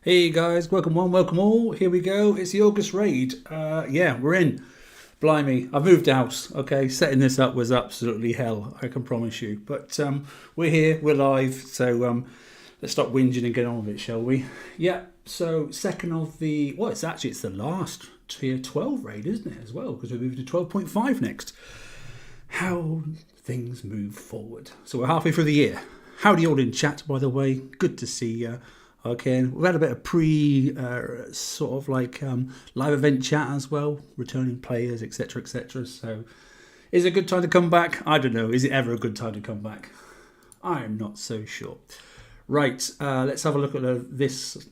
Hey guys, welcome one, welcome all. Here we go. It's the August raid. Yeah, we're in. Blimey, I've moved house. Okay, setting this up was absolutely hell, I can promise you. But we're here, we're live. So let's stop whinging and get on with it, shall we? Yeah. So second of the it's the last tier 12 raid, isn't it? As well, because we're moving to 12.5 next. How things move forward. So we're halfway through the year. Howdy all in chat, by the way. Good to see you. Okay, we've had a bit of live event chat as well, returning players, etc., etc. So, is it a good time to come back? I don't know. Is it ever a good time to come back? I am not so sure. Right, let's have a look at this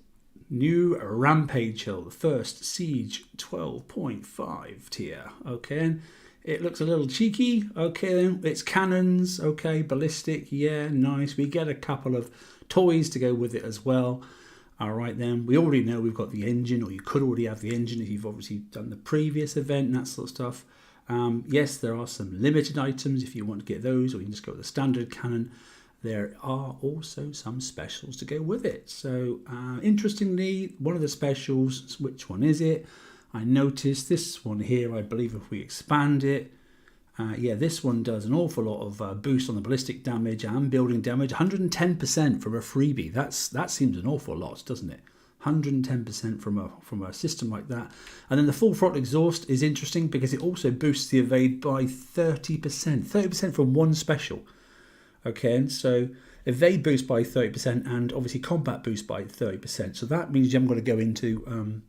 new Rampage Hill, the first Siege 12.5 tier. Okay, it looks a little cheeky. Okay, it's cannons. Okay, ballistic. Yeah, nice. We get a couple of toys to go with it as well. All right then, we already know we've got the engine, or you could already have the engine if you've obviously done the previous event and that sort of stuff. Yes, there are some limited items if you want to get those, or you can just go with the standard cannon. There are also some specials to go with it. So interestingly, one of the specials, which one is it? I noticed this one here, I believe if we expand it, this one does an awful lot of boost on the ballistic damage and building damage. 110% from a freebie. That seems an awful lot, doesn't it? 110% from a system like that. And then the full-throttle exhaust is interesting because it also boosts the evade by 30%. 30% from one special. Okay, and so evade boost by 30% and obviously combat boost by 30%. So that means I'm going to go into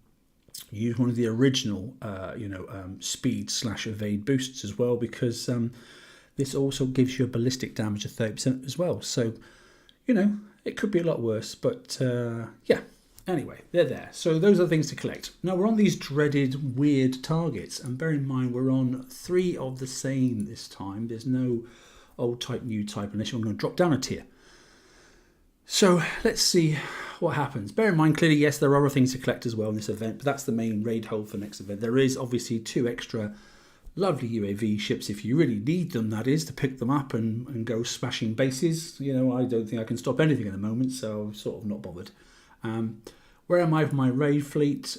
use one of the original speed / evade boosts as well, because this also gives you a ballistic damage of 30% as well. So it could be a lot worse, but yeah, anyway, they're there. So those are the things to collect. Now we're on these dreaded weird targets, and bear in mind we're on 3 of the same this time. There's no old type, new type, unless you're going to drop down a tier. So let's see what happens. Bear in mind, clearly, yes, there are other things to collect as well in this event, but that's the main raid hold for next event. There is obviously 2 extra lovely UAV ships if you really need them, that is, to pick them up and go smashing bases. I don't think I can stop anything at the moment, so I'm sort of not bothered. Where am I with my raid fleet?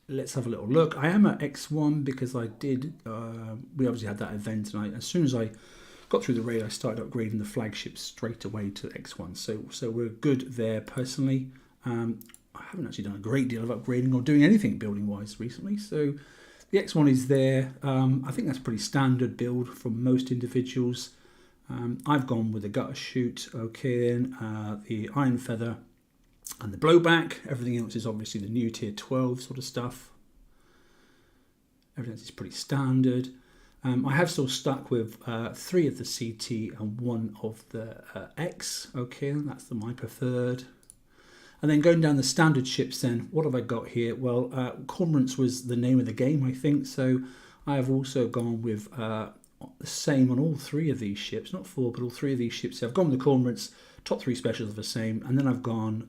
Let's have a little look. I am at X1 because I did, we obviously had that event, and as soon as I got through the raid, I started upgrading the flagship straight away to X1. So we're good there personally. I haven't actually done a great deal of upgrading or doing anything building wise recently. So the X1 is there. I think that's a pretty standard build for most individuals. I've gone with the gutter chute, okay, then the iron feather and the blowback. Everything else is obviously the new tier 12 sort of stuff. Everything else is pretty standard. I have still stuck with 3 of the CT and 1 of the X. Okay, that's my preferred. And then going down the standard ships then, what have I got here? Well, Cormorants was the name of the game, I think. So I have also gone with the same on all 3 of these ships. Not 4, but all 3 of these ships. So I've gone with the Cormorants, top 3 specials are the same. And then I've gone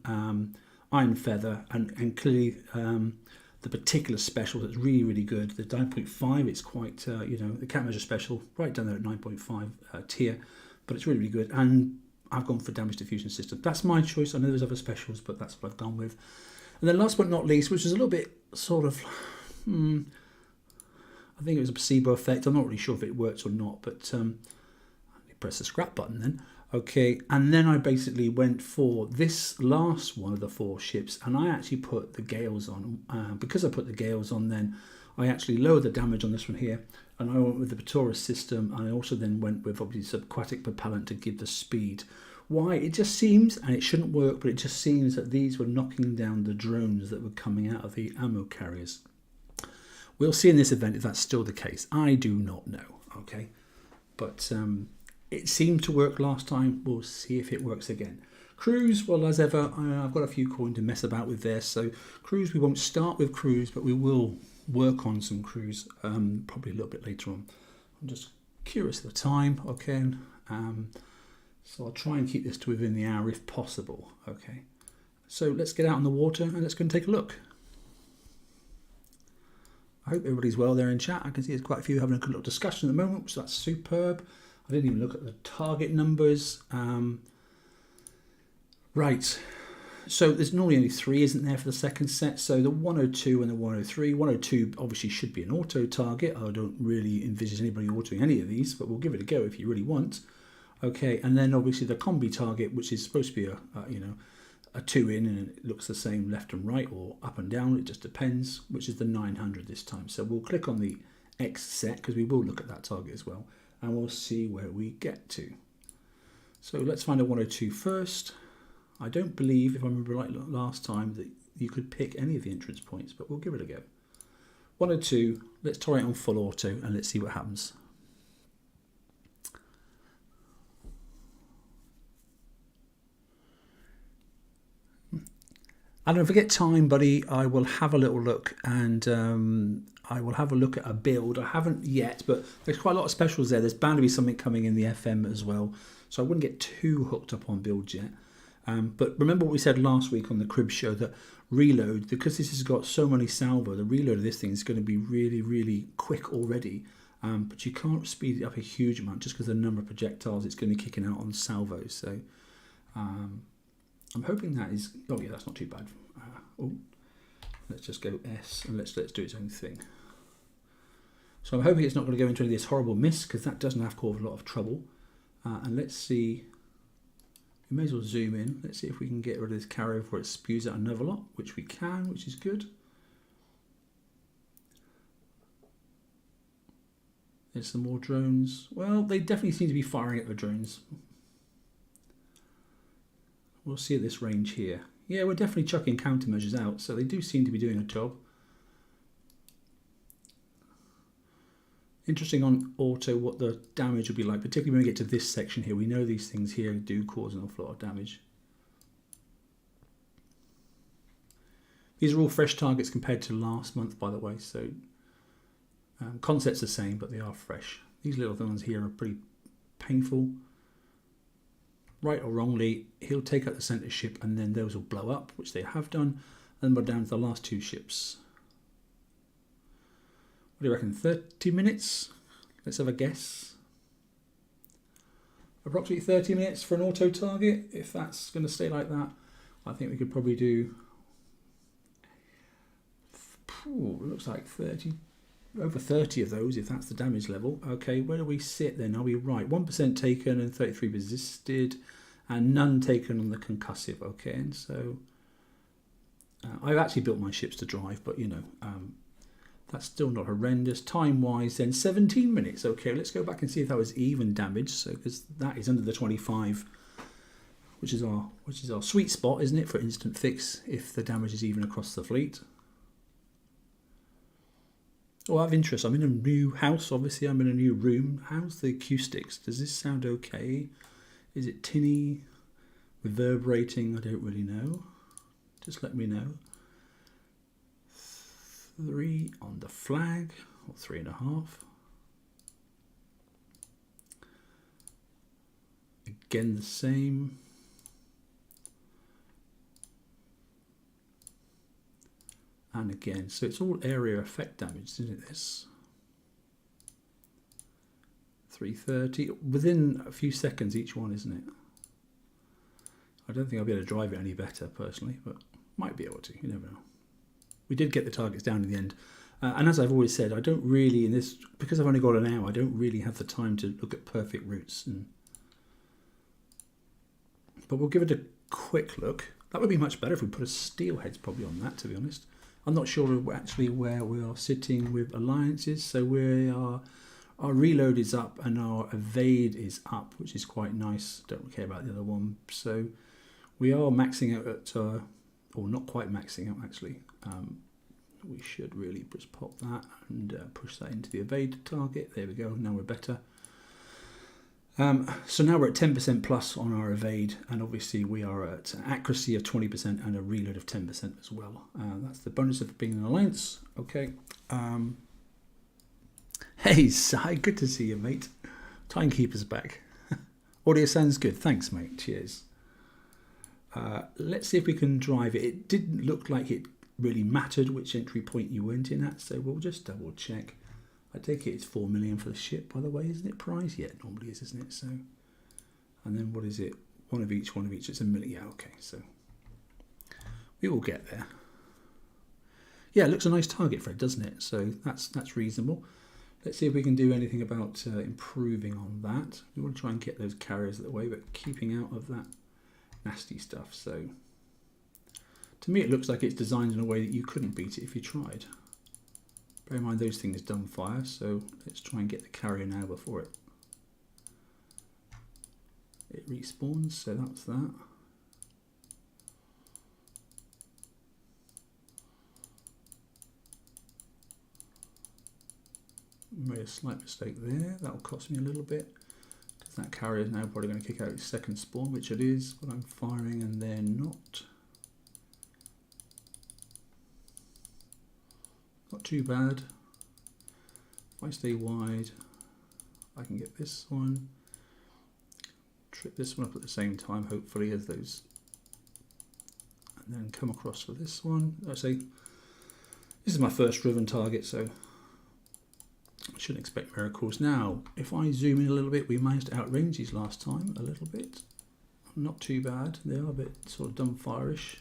Iron Feather and clearly the particular special that's really, really good. The 9.5, it's quite, the countermeasure special, right down there at 9.5 tier, but it's really, really good. And I've gone for damage diffusion system. That's my choice. I know there's other specials, but that's what I've gone with. And then last but not least, which is a little bit sort of, I think it was a placebo effect. I'm not really sure if it works or not, but press the scrap button then. Okay, and then I basically went for this last one of the 4 ships, and I actually put the Gales on. Because I put the Gales on, then I actually lowered the damage on this one here, and I went with the Patoris system, and I also then went with obviously subaquatic propellant to give the speed. Why? It just seems, and it shouldn't work, but it just seems that these were knocking down the drones that were coming out of the ammo carriers. We'll see in this event if that's still the case. I do not know, okay? But it seemed to work last time. We'll see if it works again. Crews, well, as ever, I've got a few coins to mess about with there. So crews, we won't start with crews, but we will work on some crews probably a little bit later on. I'm just curious of the time, okay? So I'll try and keep this to within the hour if possible, okay? So let's get out on the water and let's go and take a look. I hope everybody's well there in chat. I can see there's quite a few having a good little discussion at the moment, so that's superb. I didn't even look at the target numbers. Right, So there's normally only 3, isn't there, for the second set? So the 102 and the 103. 102 obviously should be an auto target. I don't really envisage anybody autoing any of these, but we'll give it a go if you really want. Okay, and then obviously the combi target, which is supposed to be a 2 in, and it looks the same left and right or up and down. It just depends, which is the 900 this time. So we'll click on the X set because we will look at that target as well, and we'll see where we get to. So let's find a 102 first. I don't believe, if I remember right last time, that you could pick any of the entrance points, but we'll give it a go. 102, let's try it on full auto and let's see what happens. And don't forget time, buddy. I will have a little look, and I will have a look at a build. I haven't yet, but there's quite a lot of specials there. There's bound to be something coming in the FM as well, so I wouldn't get too hooked up on builds yet. But remember what we said last week on the Crib Show, that reload, because this has got so many salvo, the reload of this thing is going to be really, really quick already. But you can't speed it up a huge amount just because the number of projectiles it's going to be kicking out on salvos. So I'm hoping that is... Oh yeah, that's not too bad. Let's just go S and let's do its own thing. So I'm hoping it's not going to go into any of this horrible mist, because that doesn't have to cause a lot of trouble. And let's see... We may as well zoom in. Let's see if we can get rid of this carrier before it spews out another lot, which we can, which is good. There's some more drones. Well, they definitely seem to be firing at the drones. We'll see at this range here. Yeah, we're definitely chucking countermeasures out, so they do seem to be doing a job. Interesting on auto what the damage will be like, particularly when we get to this section here. We know these things here do cause an awful lot of damage. These are all fresh targets compared to last month, by the way, so concept's the same, but they are fresh. These little ones here are pretty painful. Right or wrongly, he'll take out the centre ship and then those will blow up, which they have done, and we're down to the last 2 ships. What do you reckon, 30 minutes? Let's have a guess. Approximately 30 minutes for an auto target. If that's going to stay like that, I think we could probably do... looks like 30, over 30 of those, if that's the damage level. Okay, where do we sit then? Are we right? 1% taken and 33 resisted, and none taken on the concussive. Okay, and so... I've actually built my ships to drive, but you know... that's still not horrendous. Time-wise, then 17 minutes. Okay, let's go back and see if that was even damage. So, because that is under the 25, which is our sweet spot, isn't it, for instant fix if the damage is even across the fleet. Oh, I have interest. I'm in a new house. Obviously, I'm in a new room. How's the acoustics? Does this sound okay? Is it tinny, reverberating? I don't really know. Just let me know. 3 on the flag, or 3.5. Again the same. And again, so it's all area effect damage, isn't it, this? 330, within a few seconds each one, isn't it? I don't think I'll be able to drive it any better personally, but might be able to, you never know. We did get the targets down in the end. And as I've always said, I don't really, in this, because I've only got an hour, I don't really have the time to look at perfect routes. But we'll give it a quick look. That would be much better if we put a steelheads probably on that, to be honest. I'm not sure actually where we are sitting with alliances. So our reload is up and our evade is up, which is quite nice. Don't care about the other one. So we are maxing out at, or not quite maxing out actually. We should really just pop that and push that into the evade target. There we go. Now we're better. So now we're at 10% plus on our evade, and obviously we are at an accuracy of 20% and a reload of 10% as well. That's the bonus of being an alliance. Okay. Hey, Si, good to see you, mate. Timekeeper's back. Audio sounds good. Thanks, mate. Cheers. Let's see if we can drive it. It didn't look like it really mattered which entry point you went in at, so we'll just double check. I take it it's 4 million for the ship, by the way, isn't it? Prize? Yeah, it normally is, isn't it? So, and then what is it? One of each. It's a million. Yeah, okay. So We will get there. Yeah, it looks a nice target for it, doesn't it? So that's reasonable. Let's see if we can do anything about improving on that. We want to try and get those carriers out of the way, but keeping out of that nasty stuff. So to me, it looks like it's designed in a way that you couldn't beat it if you tried. Bear in mind those things don't fire, so let's try and get the carrier now before it respawns. So that's that. Made a slight mistake there. That'll cost me a little bit because that carrier is now probably going to kick out its second spawn, which it is, but I'm firing and they're not. Not too bad. If I stay wide, I can get this one. Trip this one up at the same time, hopefully, as those, and then come across for this one. I say this is my first driven target, so I shouldn't expect miracles. Now, if I zoom in a little bit, we managed to outrange these last time a little bit. Not too bad. They are a bit sort of dumbfire-ish.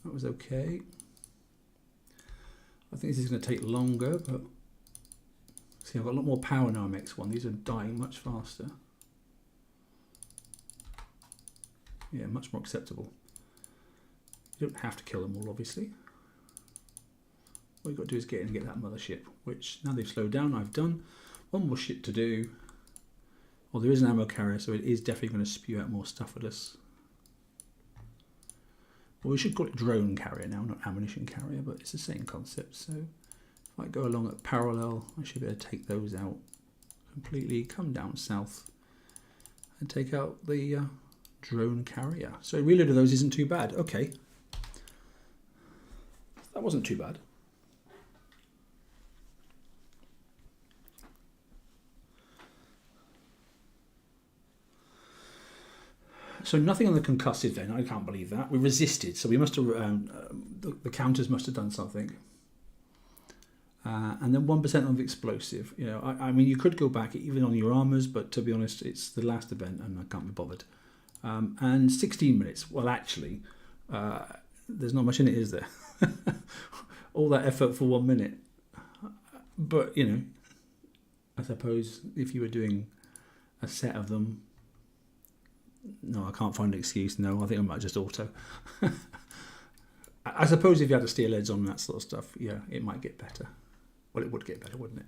That was okay. I think this is going to take longer, but see, I've got a lot more power now on X1. These are dying much faster. Yeah, much more acceptable. You don't have to kill them all, obviously. All you've got to do is get in and get that mothership, which now they've slowed down, I've done. One more ship to do. Well, there is an ammo carrier, so it is definitely going to spew out more stuff at us. Well, we should call it drone carrier now, not ammunition carrier, but it's the same concept. So if I go along at parallel, I should be able to take those out completely, come down south and take out the drone carrier. So a reload of those isn't too bad. Okay. That wasn't too bad. So nothing on the concussive then, I can't believe that. We resisted, so we must have, the counters must have done something. And then 1% of explosive. You know, I mean, you could go back even on your armors, but to be honest, it's the last event and I can't be bothered. And 16 minutes. Well, actually, there's not much in it, is there? All that effort for 1 minute. But, you know, I suppose if you were doing a set of them, no, I can't find an excuse. No, I think I might just auto. I suppose if you had to steer leads on that sort of stuff, yeah, it might get better. Well, it would get better, wouldn't it?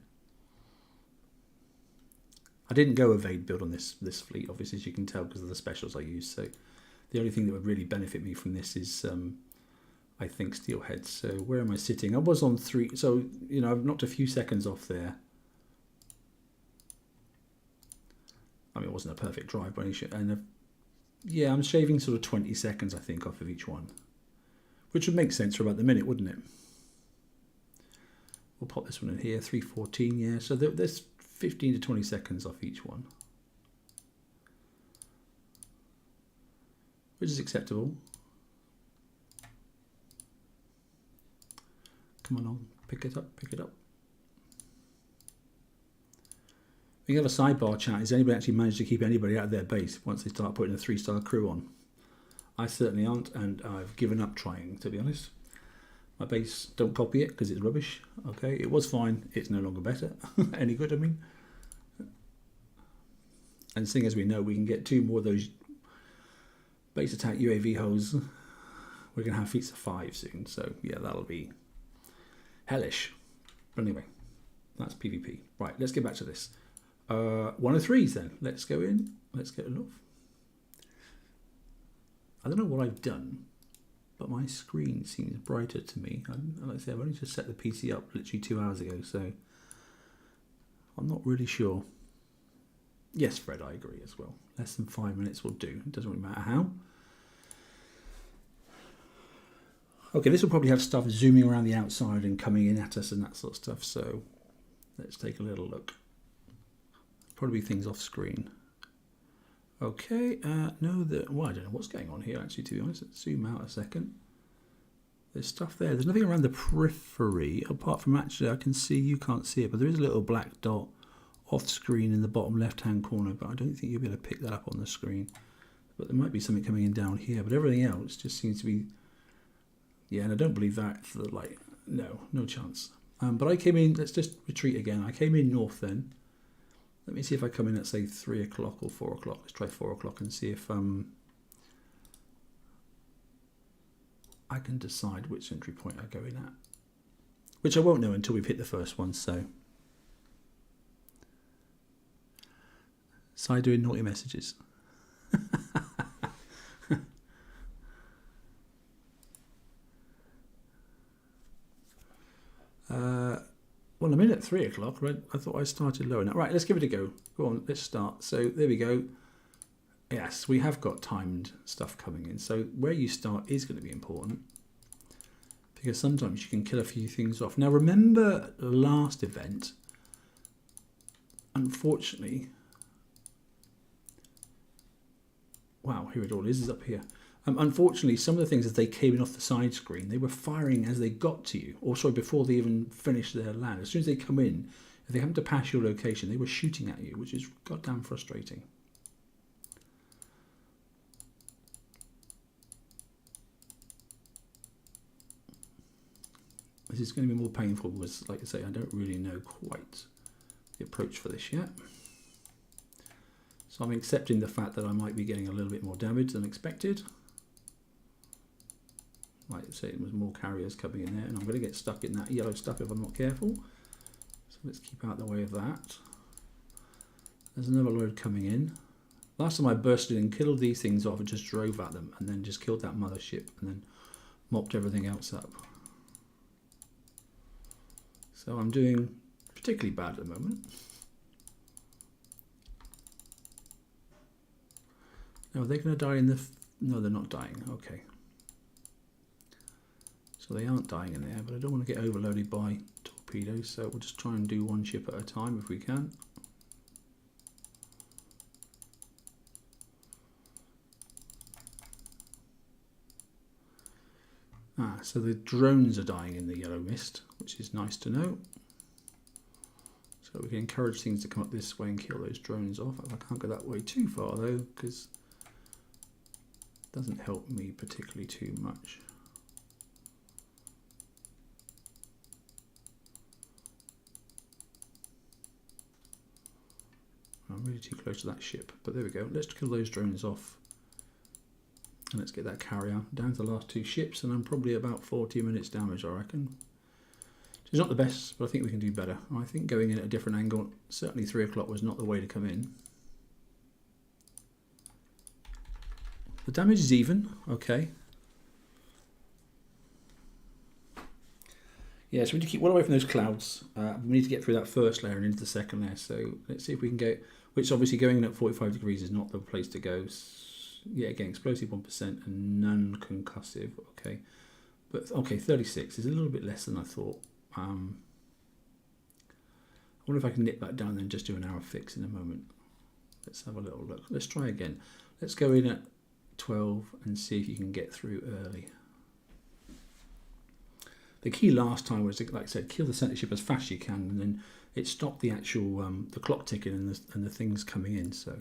I didn't go evade build on this fleet, obviously, as you can tell, because of the specials I use. So the only thing that would really benefit me from this is, I think, steelheads. So where am I sitting? I was on 3, so, you know, I've knocked a few seconds off there. I mean, it wasn't a perfect drive, but yeah, I'm shaving sort of 20 seconds, I think, off of each one. Which would make sense for about the minute, wouldn't it? We'll pop this one in here, 3:14, yeah. So there's 15 to 20 seconds off each one. Which is acceptable. Come on, pick it up, pick it up. We can have a sidebar chat. Has anybody actually managed to keep anybody out of their base once they start putting a 3-star crew on? I certainly aren't, and I've given up trying, to be honest. My base, don't copy it because it's rubbish. Okay, it was fine. It's no longer better. Any good, I mean. And seeing as we know, we can get 2 more of those base attack UAV hulls. We're going to have fleets of 5 soon. So, yeah, that'll be hellish. But anyway, that's PvP. Right, let's get back to this. 103s then. Let's go in. Let's get it off. I don't know what I've done, but my screen seems brighter to me. Like I say, I've only just set the PC up literally 2 hours ago, so I'm not really sure. Yes, Fred, I agree as well. Less than 5 minutes will do. It doesn't really matter how. Okay, this will probably have stuff zooming around the outside and coming in at us and that sort of stuff, so let's take a little look. Probably things off screen. Okay, well, I don't know what's going on here actually, to be honest. Let's zoom out a second. There's stuff there. There's nothing around the periphery, apart from actually I can see, you can't see it, but there is a little black dot off screen in the bottom left hand corner, but I don't think you'll be able to pick that up on the screen. But there might be something coming in down here, but everything else just seems to be... Yeah, and I don't believe that for the light. No chance. But I came in, let's just retreat again. I came in north then. Let me see if I come in at, say, 3 o'clock or 4 o'clock. Let's try 4 o'clock and see if I can decide which entry point I go in at. Which I won't know until we've hit the first one, so... Side doing naughty messages. Well, I'm in at 3 o'clock, right? I thought I started lower now. Right, let's give it a go. Go on, let's start. So there we go. Yes, we have got timed stuff coming in. So where you start is going to be important, because sometimes you can kill a few things off. Now remember last event, unfortunately, wow, here it all is up here. Unfortunately, some of the things as they came in off the side screen, they were firing as they got to you, or sorry, before they even finished their land. As soon as they come in, if they happen to pass your location, they were shooting at you, which is goddamn frustrating. This is going to be more painful because, like I say, I don't really know quite the approach for this yet. So I'm accepting the fact that I might be getting a little bit more damage than expected. Like I say, there was more carriers coming in there, and I'm going to get stuck in that yellow stuff if I'm not careful. So let's keep out the way of that. There's another load coming in. Last time I bursted and killed these things off and just drove at them, and then just killed that mothership, and then mopped everything else up. So I'm doing particularly bad at the moment. Now, are they going to die in the... No, they're not dying. Okay. So they aren't dying in there, but I don't want to get overloaded by torpedoes, so we'll just try and do one ship at a time if we can. So the drones are dying in the yellow mist, which is nice to know. So we can encourage things to come up this way and kill those drones off. I can't go that way too far though, because it doesn't help me particularly too much. I'm really too close to that ship, but there we go. Let's kill those drones off. And let's get that carrier down to the last 2 ships, and I'm probably about 40 minutes damage, I reckon. It's not the best, but I think we can do better. I think going in at a different angle, certainly 3 o'clock was not the way to come in. The damage is even, okay. Yeah, so we need to keep well away from those clouds. We need to get through that first layer and into the second layer. So let's see if we can get, which obviously going in at 45 degrees is not the place to go. Yeah, again, explosive 1% and non-concussive, okay. But, okay, 36 is a little bit less than I thought. I wonder if I can nip that down and just do an hour fix in a moment. Let's have a little look. Let's try again. Let's go in at 12 and see if you can get through early. The key last time was, like I said, kill the center ship as fast as you can, and then it stopped the actual the clock ticking and the things coming in. So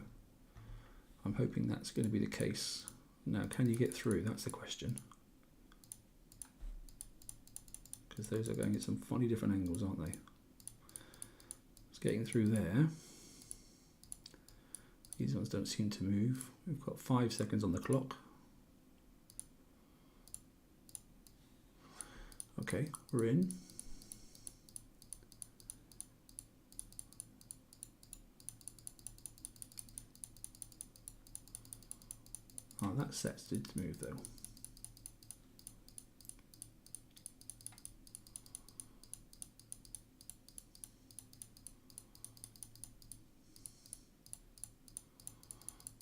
I'm hoping that's going to be the case. Now, can you get through? That's the question. Because those are going at some funny different angles, aren't they? It's getting through there. These ones don't seem to move. We've got 5 seconds on the clock. Okay, we're in. Oh, that set did move though.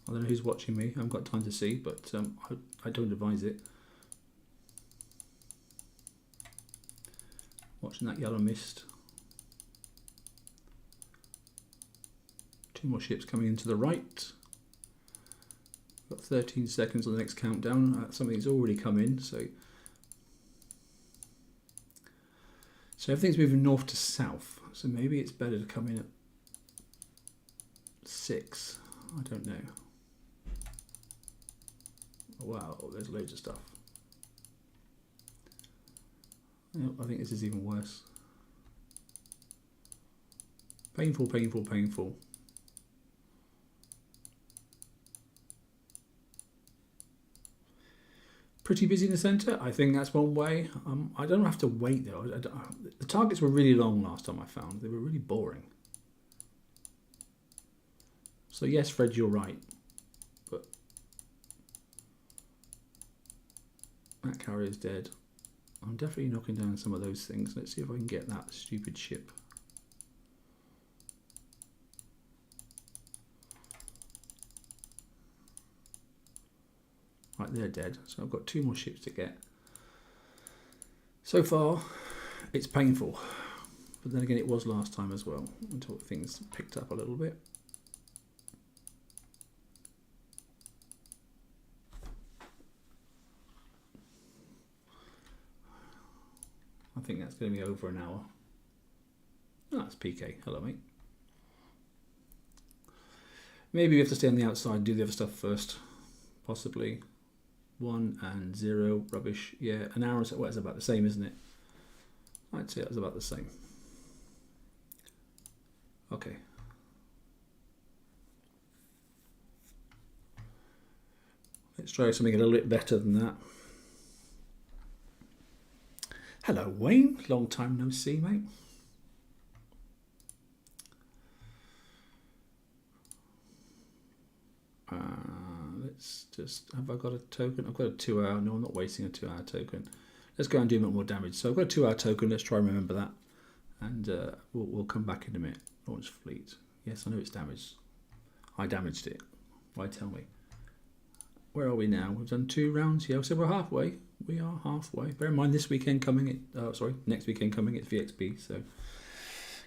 I don't know who's watching me. I haven't got time to see, but I don't advise it. Watching that yellow mist. 2 more ships coming into the right. Got 13 seconds on the next countdown. Something's already come in, so everything's moving north to south. So maybe it's better to come in at 6. I don't know. Wow, there's loads of stuff. Oh, I think this is even worse. Painful, painful, painful. Pretty busy in the centre. I think that's one way. I don't have to wait though. The targets were really long last time I found. They were really boring. So yes, Fred, you're right. But that carrier's dead. I'm definitely knocking down some of those things. Let's see if I can get that stupid ship. Right, they're dead. So I've got 2 more ships to get. So far, it's painful. But then again, it was last time as well, until things picked up a little bit. I think that's going to be over an hour. Oh, that's PK. Hello, mate. Maybe we have to stay on the outside and do the other stuff first. Possibly. 1 and 0. Rubbish. Yeah, an hour or so. Well, it's about the same, isn't it? I'd say it was about the same. Okay. Let's try something a little bit better than that. Hello, Wayne. Long time no see, mate. Let's just... Have I got a token? I've got a 2 hour. No, I'm not wasting a 2 hour token. Let's go and do a bit more damage. So I've got a 2 hour token. Let's try and remember that. And we'll come back in a minute. Launch fleet. Yes, I know it's damaged. I damaged it. Why tell me? Where are we now? We've done 2 rounds. Yeah, so we're halfway. We are halfway. Bear in mind this weekend coming. Next weekend coming. It's VXP. So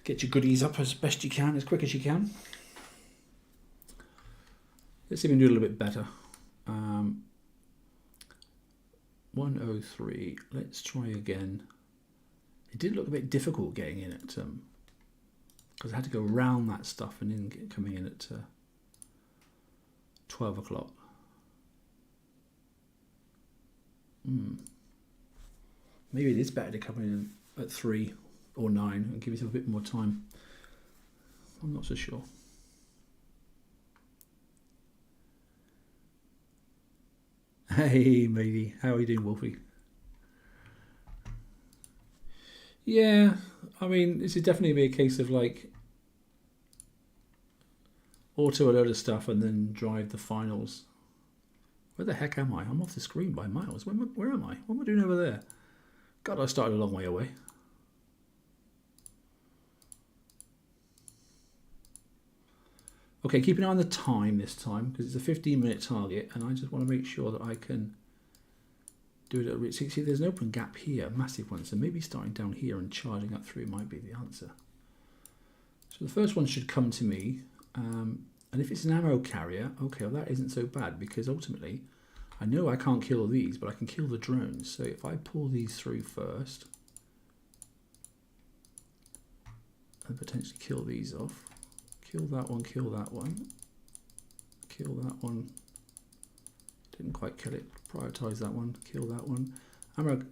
get your goodies up as best you can, as quick as you can. Let's see if we can do a little bit better. 103. Let's try again. It did look a bit difficult getting in at because I had to go around that stuff and then coming in at 12 o'clock. Maybe it is better to come in at 3 or 9 and give yourself a bit more time. I'm not so sure. Hey matey, how are you doing, Wolfie? Yeah, I mean, this would definitely be a case of like auto a load of stuff and then drive the finals. Where the heck am I? I'm off the screen by miles. Where am I? What am I doing over there? God, I started a long way away. Okay, keep an eye on the time this time because it's a 15-minute target and I just want to make sure that I can do it at... See, there's an open gap here, a massive one, so maybe starting down here and charging up through might be the answer. So the first one should come to me, and if it's an ammo carrier, okay, well that isn't so bad because ultimately I know I can't kill these, but I can kill the drones. So if I pull these through first and potentially kill these off, kill that one, kill that one, kill that one, didn't quite kill it, prioritize that one, kill that one. Ammo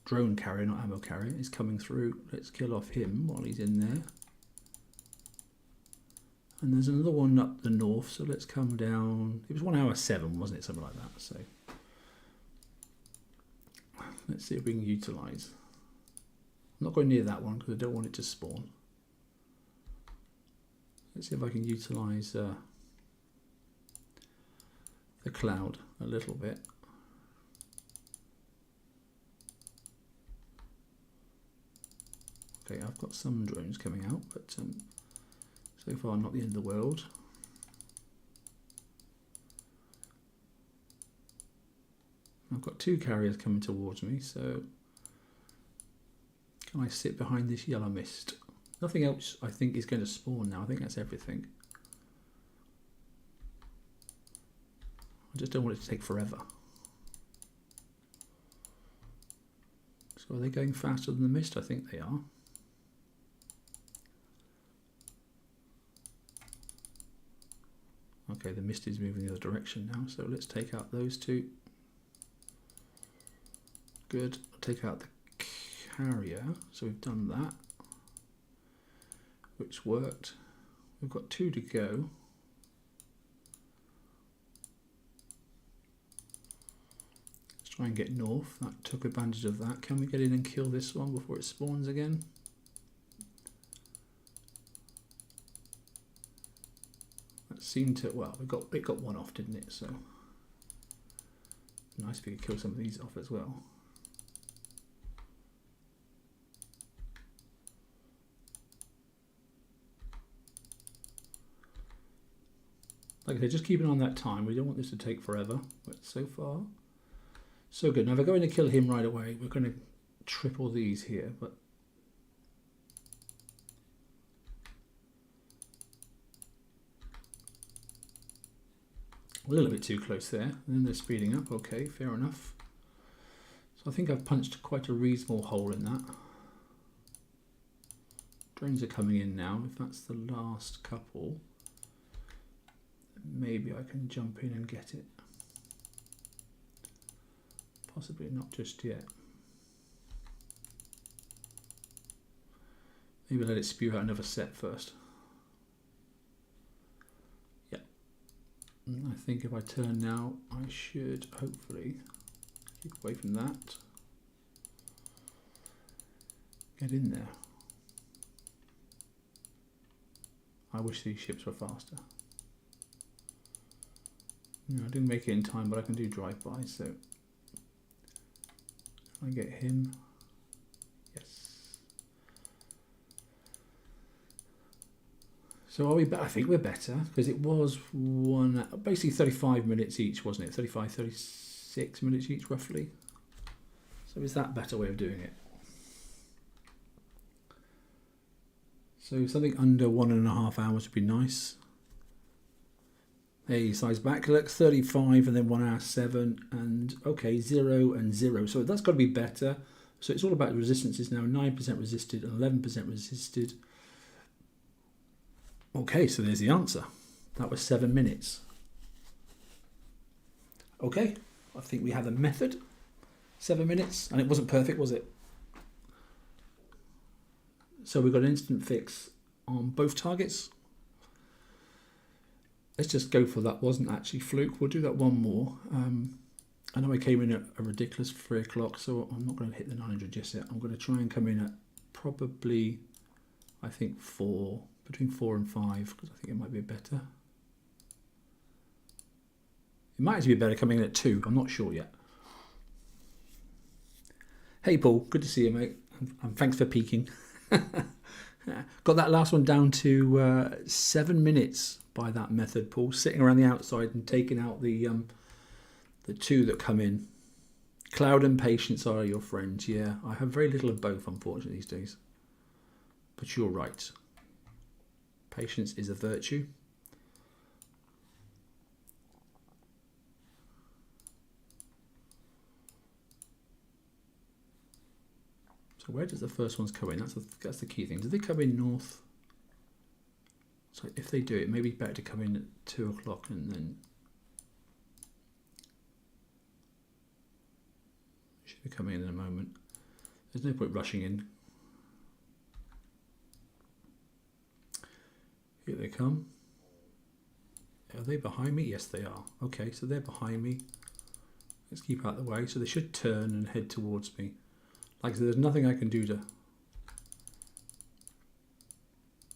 drone carrier, not ammo carrier, is coming through. Let's kill off him while he's in there. And there's another one up the north, so let's come down. It was 1 hour 7, wasn't it? Something like that. So let's see if we can utilize. I'm not going near that one because I don't want it to spawn. Let's see if I can utilize the cloud a little bit. Okay, I've got some drones coming out, but so far not the end of the world. I've got 2 carriers coming towards me, so can I sit behind this yellow mist? Nothing else I think is going to spawn now. I think that's everything. I just don't want it to take forever. So are they going faster than the mist? I think they are. Okay, the mist is moving the other direction now, so let's take out those two. Good. I'll take out the carrier. So we've done that, which worked. We've got 2 to go. Let's try and get north. That took advantage of that. Can we get in and kill this one before it spawns again? That seemed to, well, it got one off, didn't it? So nice if we could kill some of these off as well. Like I said, just keeping on that time. We don't want this to take forever, but so far, so good. Now, if I go in to kill him right away, we're going to triple these here, but a little bit too close there. And then they're speeding up. Okay, fair enough. So I think I've punched quite a reasonable hole in that. Drones are coming in now. If that's the last couple, maybe I can jump in and get it. Possibly not just yet. Maybe let it spew out another set first. Yeah. I think if I turn now, I should hopefully keep away from that. Get in there. I wish these ships were faster. No, I didn't make it in time, but I can do drive-by, so I get him. Yes. So are we? I think we're better, because it was basically 35 minutes each, wasn't it? 35, 36 minutes each, roughly. So is that a better way of doing it? So something under 1.5 hours would be nice. Hey, size back, look, 35 and then 1 hour 7, and okay, 0 and 0. So that's got to be better. So it's all about resistances now. 9% resisted and 11% resisted. Okay, so there's the answer. That was 7 minutes. Okay, I think we have a method. 7 minutes, and it wasn't perfect, was it? So we've got an instant fix on both targets. Let's just go for that. Wasn't actually fluke. We'll do that one more. I know I came in at a ridiculous 3 o'clock, so I'm not going to hit the 900 just yet. I'm going to try and come in at probably, I think, 4, between 4 and 5, because I think it might be better. It might actually be better coming in at 2. I'm not sure yet. Hey, Paul. Good to see you, mate. And thanks for peeking. Got that last one down to 7 minutes by that method, Paul. Sitting around the outside and taking out the 2 that come in. Cloud and patience are your friends. Yeah, I have very little of both, unfortunately, these days. But you're right. Patience is a virtue. So where does the first ones come in? That's the key thing. Do they come in north? So if they do, it may be better to come in at 2 o'clock and then should be coming in a moment. There's no point rushing in. Here they come. Are they behind me? Yes, they are. Okay, so they're behind me. Let's keep out of the way. So they should turn and head towards me. Like I said, there's nothing I can do to...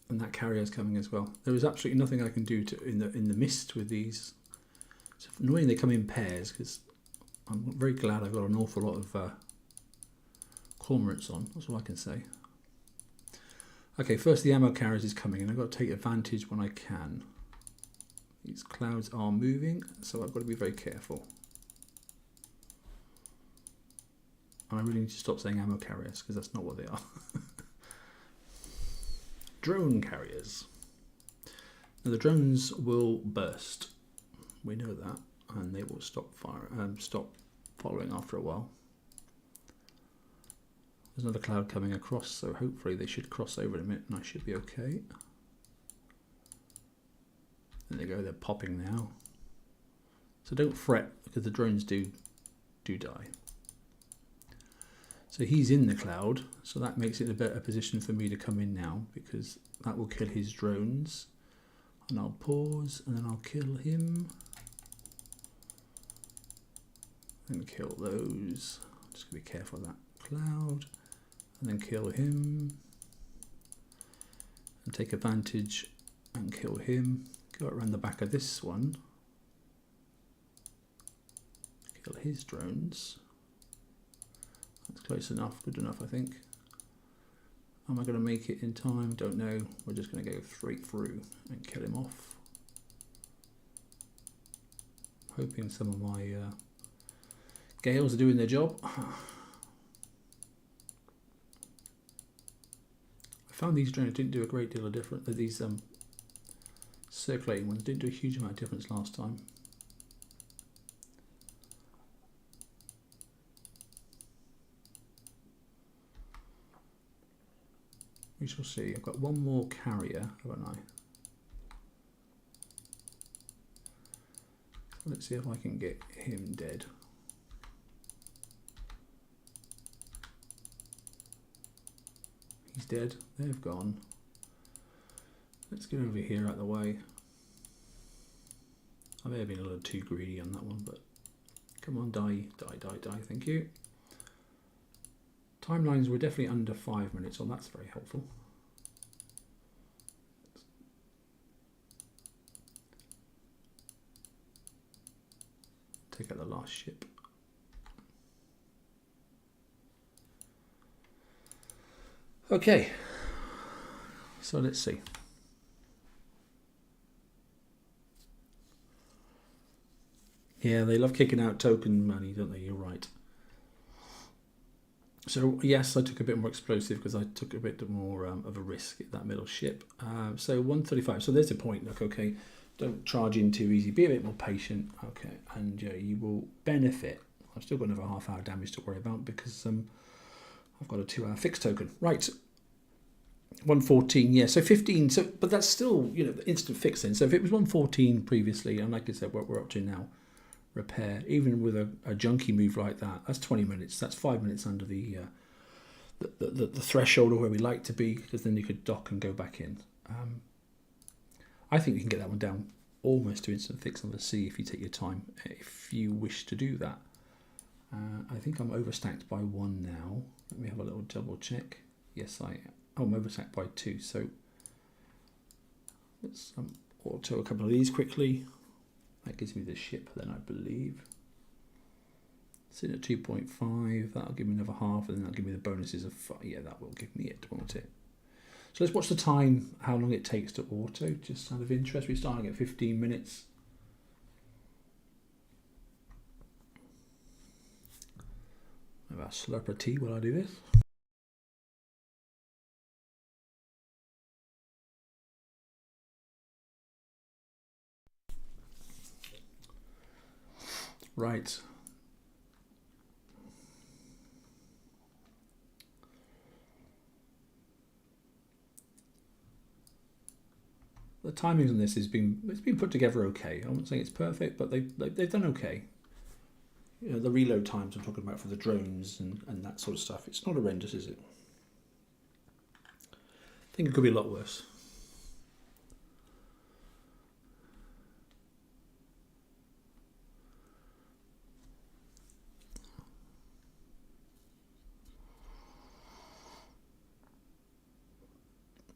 And that carrier's coming as well. There is absolutely nothing I can do to in the mist with these. It's annoying they come in pairs, because I'm very glad I've got an awful lot of cormorants on. That's all I can say. Okay, first the ammo carriers is coming, and I've got to take advantage when I can. These clouds are moving, so I've got to be very careful. And I really need to stop saying ammo carriers, because that's not what they are. Drone carriers. Now the drones will burst. We know that, and they will stop following after a while. There's another cloud coming across, so hopefully they should cross over in a minute, and I should be okay. There they go, they're popping now. So don't fret, because the drones do die. So he's in the cloud, so that makes it a better position for me to come in now, because that will kill his drones. And I'll pause, and then I'll kill him. And kill those. Just gonna be careful of that cloud. And then kill him. And take advantage and kill him. Go around the back of this one. Kill his drones. That's close enough, good enough I think. Am I going to make it in time? Don't know. We're just going to go straight through and kill him off. Hoping some of my Gales are doing their job. I found these drones didn't do a great deal of difference. These circulating ones didn't do a huge amount of difference last time. We shall see. I've got one more carrier, haven't I? Let's see if I can get him dead. He's dead. They've gone. Let's get over here out of the way. I may have been a little too greedy on that one, but come on, die, die, die, die. Thank you. Timelines were definitely under 5 minutes, so that's very helpful. Take out the last ship. Okay, so let's see. Yeah, they love kicking out token money, don't they? You're right. So yes, I took a bit more explosive because I took a bit more of a risk at that middle ship. So 135. So there's the point. Look, okay, don't charge in too easy. Be a bit more patient. Okay, and you will benefit. I've still got another half-hour damage to worry about because I've got a 2-hour fixed token. Right. 114. Yeah. So 15. So, but that's still instant fixing. So if it was 114 previously, and like I said, what we're up to now. Repair, even with a junky move like that, that's 20 minutes. That's 5 minutes under the threshold of where we like to be, because then you could dock and go back in. I think you can get that one down almost to instant fix on the sea if you take your time, if you wish to do that. I think I'm overstacked by 1 now. Let me have a little double check. Yes, I am. Oh, I'm overstacked by 2. So let's auto a couple of these quickly. That gives me the ship then, I believe. Sitting at 2.5, that'll give me another half, and then that'll give me the bonuses of 5. Yeah, that will give me it, won't it? So let's watch the time, how long it takes to auto, just out of interest. We're starting at 15 minutes. Maybe I'll slurp a tea while I do this. Right. The timings on this it's been put together okay. I won't say it's perfect, but they've done okay. The reload times I'm talking about for the drones and that sort of stuff. It's not horrendous, is it? I think it could be a lot worse.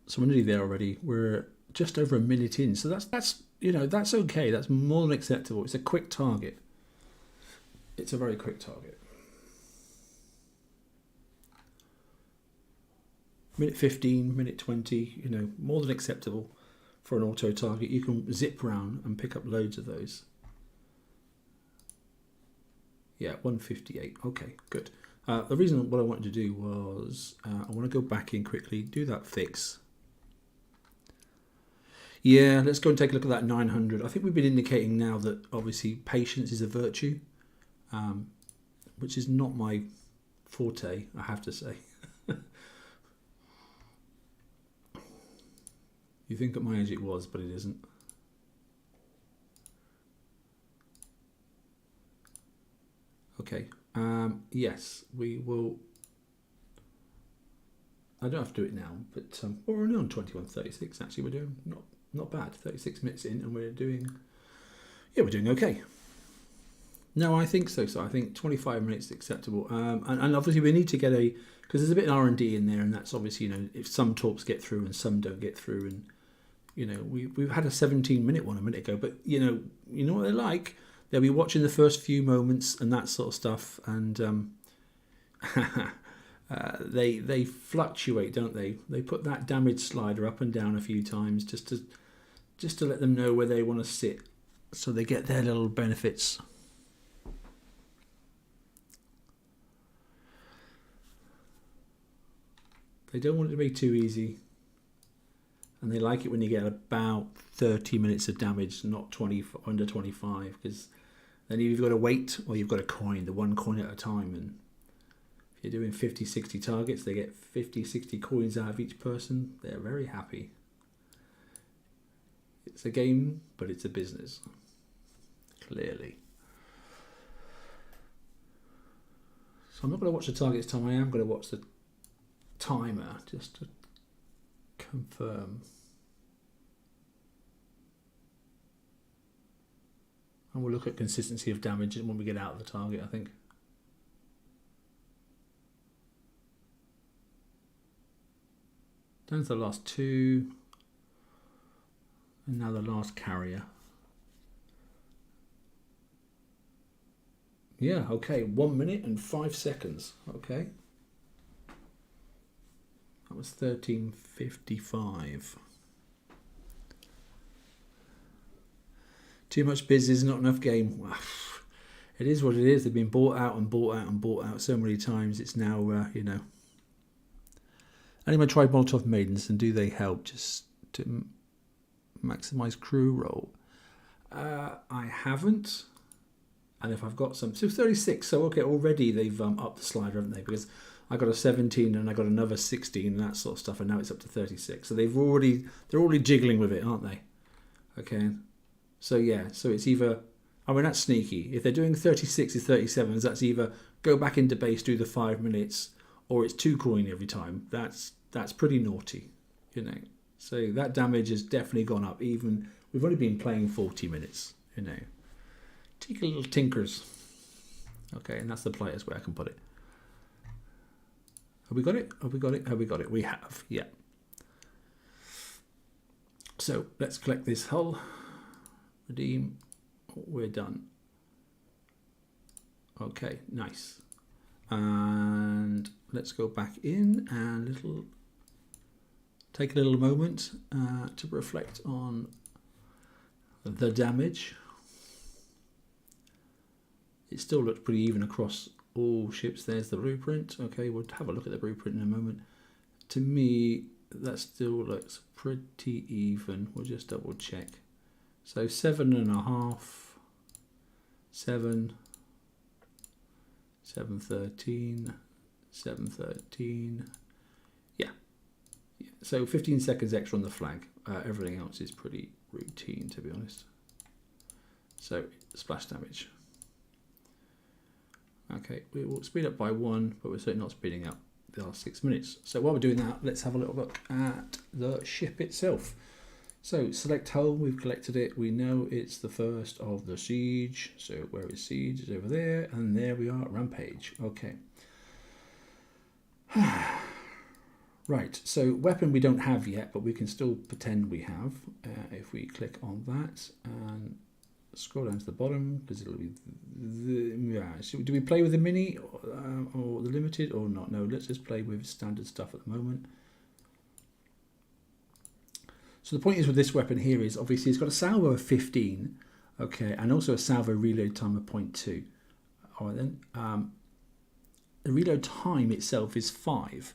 So we're nearly there already. We're just over a minute in. So that's okay. That's more than acceptable. It's a quick target. It's a very quick target. Minute 15, minute 20, more than acceptable for an auto target. You can zip round and pick up loads of those. Yeah, 158. Okay, good. The reason what I wanted to do was I want to go back in quickly, do that fix. Yeah, let's go and take a look at that 900. I think we've been indicating now that obviously patience is a virtue, which is not my forte, I have to say. You think at my age it was, but it isn't. Okay. Yes, we will. I don't have to do it now, but we're only on 21:36. Actually, we're doing not bad. 36 minutes in, and we're doing okay. No, I think so. So I think 25 minutes is acceptable. And obviously we need to get because there's a bit of R&D in there, and that's obviously, you know, if some talks get through and some don't get through, and you know, we've had a 17-minute one a minute ago, but you know what they're like. They'll be watching the first few moments and that sort of stuff, and they fluctuate, don't they? They put that damage slider up and down a few times just to let them know where they want to sit, so they get their little benefits. They don't want it to be too easy, and they like it when you get about 30 minutes of damage, not under 25, because then you've got to wait or you've got to coin, the one coin at a time, and if you're doing 50-60 targets, they get 50-60 coins out of each person. They're very happy. It's a game, but it's a business, clearly. So I'm not going to watch the target this time. I am going to watch the timer just to confirm. And we'll look at consistency of damage when we get out of the target, I think. Down to the last two. And now the last carrier. Yeah, okay, 1 minute and 5 seconds. Okay. That was 13:55. Too much business, not enough game. It is what it is. They've been bought out and bought out and bought out so many times. It's now, you know. Anyone tried Molotov Maidens, and do they help just to maximise crew roll? I haven't. And if I've got some, so 36. So okay, already they've upped the slider, haven't they? Because I got a 17 and I got another 16 and that sort of stuff, and now it's up to 36. So they're already jiggling with it, aren't they? Okay. So yeah, so it's either, I mean, that's sneaky. If they're doing 36 is 37s, that's either go back into base, do the 5 minutes, or it's 2 coin every time. That's pretty naughty, you know. So that damage has definitely gone up. Even we've only been playing 40 minutes, you know. Take a little tinkers. Okay, and that's the politest way I can put it. Have we got it? Have we got it? Have we got it? We have, yeah. So let's collect this hull. Redeem. We're done. Okay, nice. And let's go back in and take a little moment to reflect on the damage. It still looks pretty even across all ships. There's the blueprint. Okay, we'll have a look at the blueprint in a moment. To me, that still looks pretty even. We'll just double check. So 7.5, 7, 713, 713. Yeah. So 15 seconds extra on the flag. Everything else is pretty routine, to be honest. So splash damage. Okay, we will speed up by 1, but we're certainly not speeding up the last 6 minutes. So while we're doing that, let's have a little look at the ship itself. So select hull, we've collected it. We know it's the first of the siege. So where is siege? It's over there, and there we are, Rampage. Okay. Right, so weapon we don't have yet, but we can still pretend we have. If we click on that and scroll down to the bottom, because it'll be so do we play with the mini or the limited or not? No, let's just play with standard stuff at the moment. So the point is with this weapon here is obviously it's got a salvo of 15, okay, and also a salvo reload time of 0.2. All right then, the reload time itself is 5.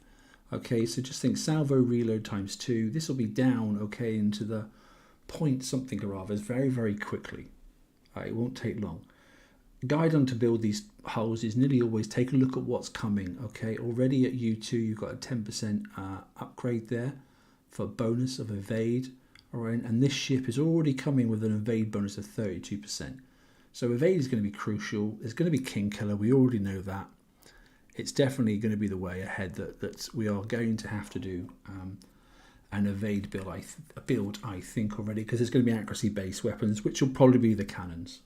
Okay, so just think salvo reload times 2. This will be down, okay, into the point something or others very, very quickly. It won't take long. Guide on to build these hulls is nearly always take a look at what's coming. Okay, already at U2 you've got a 10% upgrade there for bonus of evade. All right, and this ship is already coming with an evade bonus of 32%. So evade is going to be crucial. There's going to be king killer. We already know that. It's definitely going to be the way ahead that we are going to have to do an evade build, I think already, because there's going to be accuracy-based weapons, which will probably be the cannons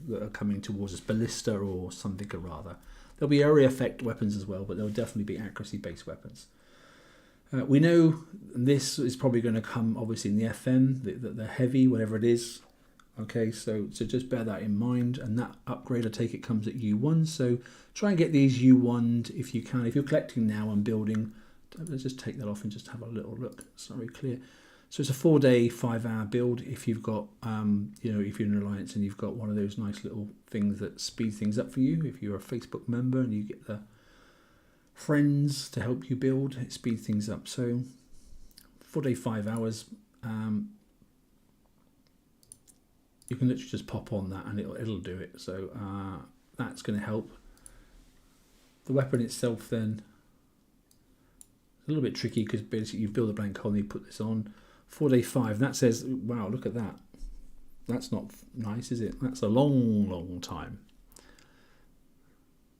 that are coming towards us, ballista or something or rather. There'll be area effect weapons as well, but there'll definitely be accuracy-based weapons. We know this is probably going to come, obviously, in the FM, the heavy, whatever it is. Okay, so just bear that in mind, and that upgrade, I take it, comes at U1. So try and get these U1'd if you can. If you're collecting now and building, let's just take that off and just have a little look. It's not very clear. So it's a 4-day, 5-hour build. If you've got, if you're in an alliance and you've got one of those nice little things that speed things up for you. If you're a Facebook member and you get the friends to help you build, it speeds things up. So 4-day, 5 hours. You can literally just pop on that and it'll do it. So that's going to help. The weapon itself then, a little bit tricky because basically you build a blank colony, you put this on. 4-day 5, that says, wow, look at that. That's not nice, is it? That's a long time.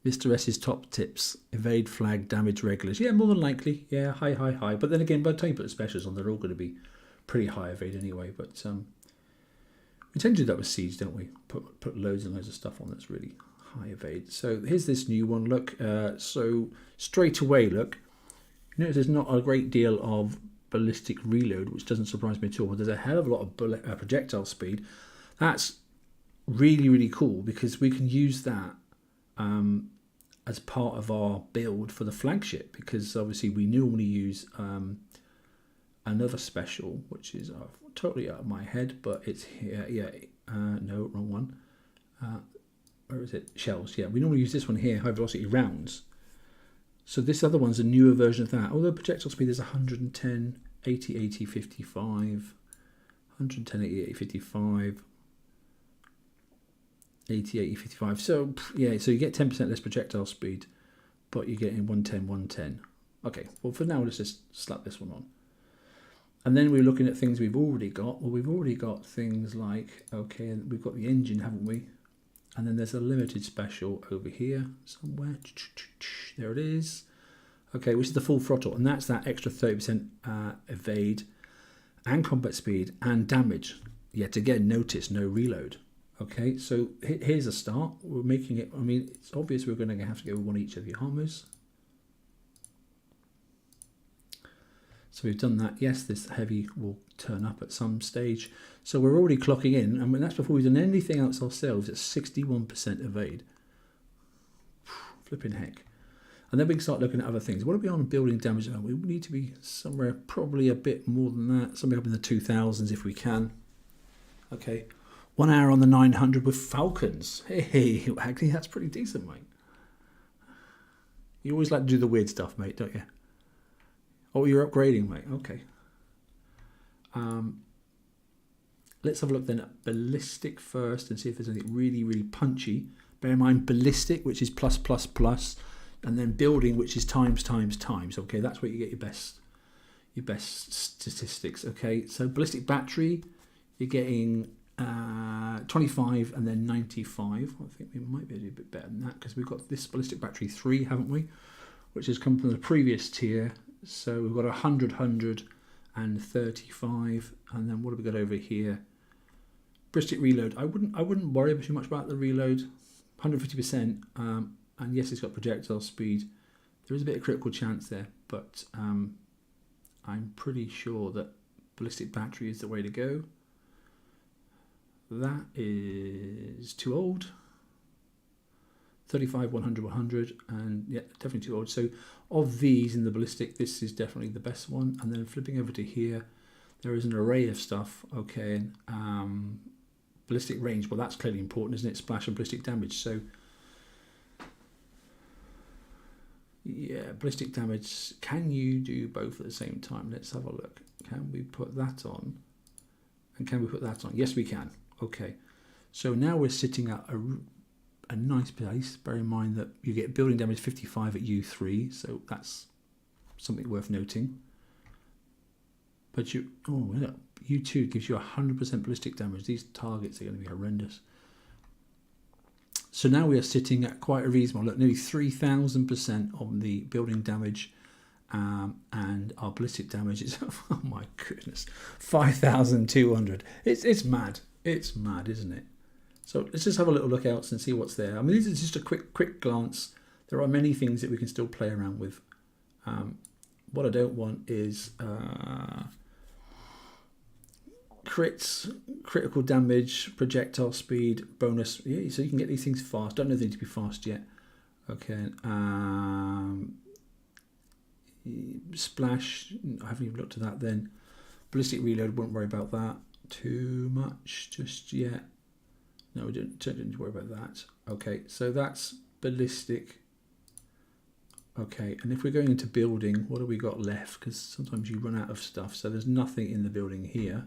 Mr. S's top tips, evade, flag, damage, regulars. Yeah, more than likely. Yeah, high. But then again, by the time you put the specials on, they're all going to be pretty high evade anyway. But we tend to do that with Siege, don't we? Put loads and loads of stuff on that's really high evade. So here's this new one. Look, so straight away, look. You notice there's not a great deal of ballistic reload, which doesn't surprise me at all. But there's a hell of a lot of projectile speed. That's really cool because we can use that as part of our build for the flagship, because obviously we normally use another special, which is totally out of my head, but it's here. No, wrong one. Where is it? Shells. Yeah, we normally use this one here, high velocity rounds. So this other one's a newer version of that. Although projectile speed is 110, 80, 80, 55, 110, 80, 80, 55, 80, 80, 55. So yeah, so you get 10% less projectile speed, but you're getting 110, 110. Okay, well for now let's just slap this one on. And then we're looking at things we've already got. Well, we've already got things like, okay, we've got the engine, haven't we? And then there's a limited special over here somewhere. There it is. Okay, which is the full throttle. And that's that extra 30% evade and combat speed and damage. Yet again, notice no reload. Okay, so here's a start. We're making it, I mean, it's obvious we're going to have to go with one each of the armors. So we've done that. Yes, this heavy will turn up at some stage. So we're already clocking in, and that's before we've done anything else ourselves. It's 61% evade. Flipping heck. And then we can start looking at other things. What are we on building damage? We need to be somewhere probably a bit more than that. Somewhere up in the 2000s if we can. Okay. 1 hour on the 900 with Falcons. Hey, actually that's pretty decent, mate. You always like to do the weird stuff, mate, don't you? Oh, you're upgrading, mate. Okay. Let's have a look then at ballistic first and see if there's anything really punchy. Bear in mind ballistic, which is plus, and then building, which is times. Okay, that's where you get your best statistics. Okay, so ballistic battery, you're getting 25 and then 95. I think we might be able to do a bit better than that because we've got this ballistic battery 3, haven't we? Which has come from the previous tier. So we've got 100, 100 and 35, and then what have we got over here? Ballistic reload. I wouldn't worry too much about the reload. 150%, and yes, it's got projectile speed. There is a bit of critical chance there, but I'm pretty sure that ballistic battery is the way to go. That is too old. 35, 100, 100, and yeah, definitely too old. So of these in the ballistic, this is definitely the best one. And then flipping over to here, there is an array of stuff. Okay, ballistic range, well that's clearly important, isn't it? Splash and ballistic damage. So yeah, ballistic damage, can you do both at the same time? Let's have a look. Can we put that on? And can we put that on? Yes, we can. Okay, so now we're sitting at a nice place. Bear in mind that you get building damage 55 at U3, so that's something worth noting. But U2 gives you 100% ballistic damage. These targets are going to be horrendous. So now we are sitting at quite a reasonable, look, nearly 3,000% on the building damage, and our ballistic damage is, oh my goodness, 5,200. It's mad. It's mad, isn't it? So let's just have a little look out and see what's there. I mean, this is just a quick glance. There are many things that we can still play around with. What I don't want is crits, critical damage, projectile speed, bonus. Yeah, so you can get these things fast. Don't know if they need to be fast yet. Okay. Splash. I haven't even looked at that then. Ballistic reload. Won't worry about that too much just yet. No, we don't need to worry about that. Okay, so that's ballistic. Okay, and if we're going into building, what have we got left? Because sometimes you run out of stuff. So there's nothing in the building here.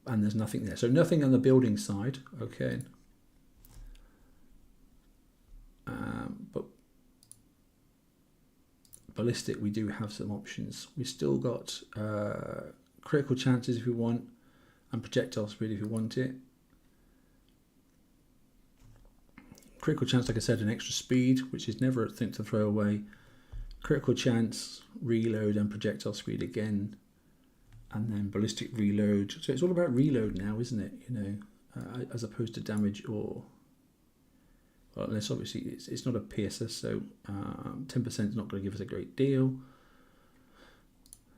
And there's nothing there. So nothing on the building side. Okay. But ballistic, we do have some options. We've still got critical chances if we want, and projectile speed if you want it. Critical chance, like I said, an extra speed, which is never a thing to throw away. Critical chance, reload, and projectile speed again, and then ballistic reload. So it's all about reload now, isn't it? You know, as opposed to damage or, well, unless obviously it's not a PSS, so 10% is not going to give us a great deal.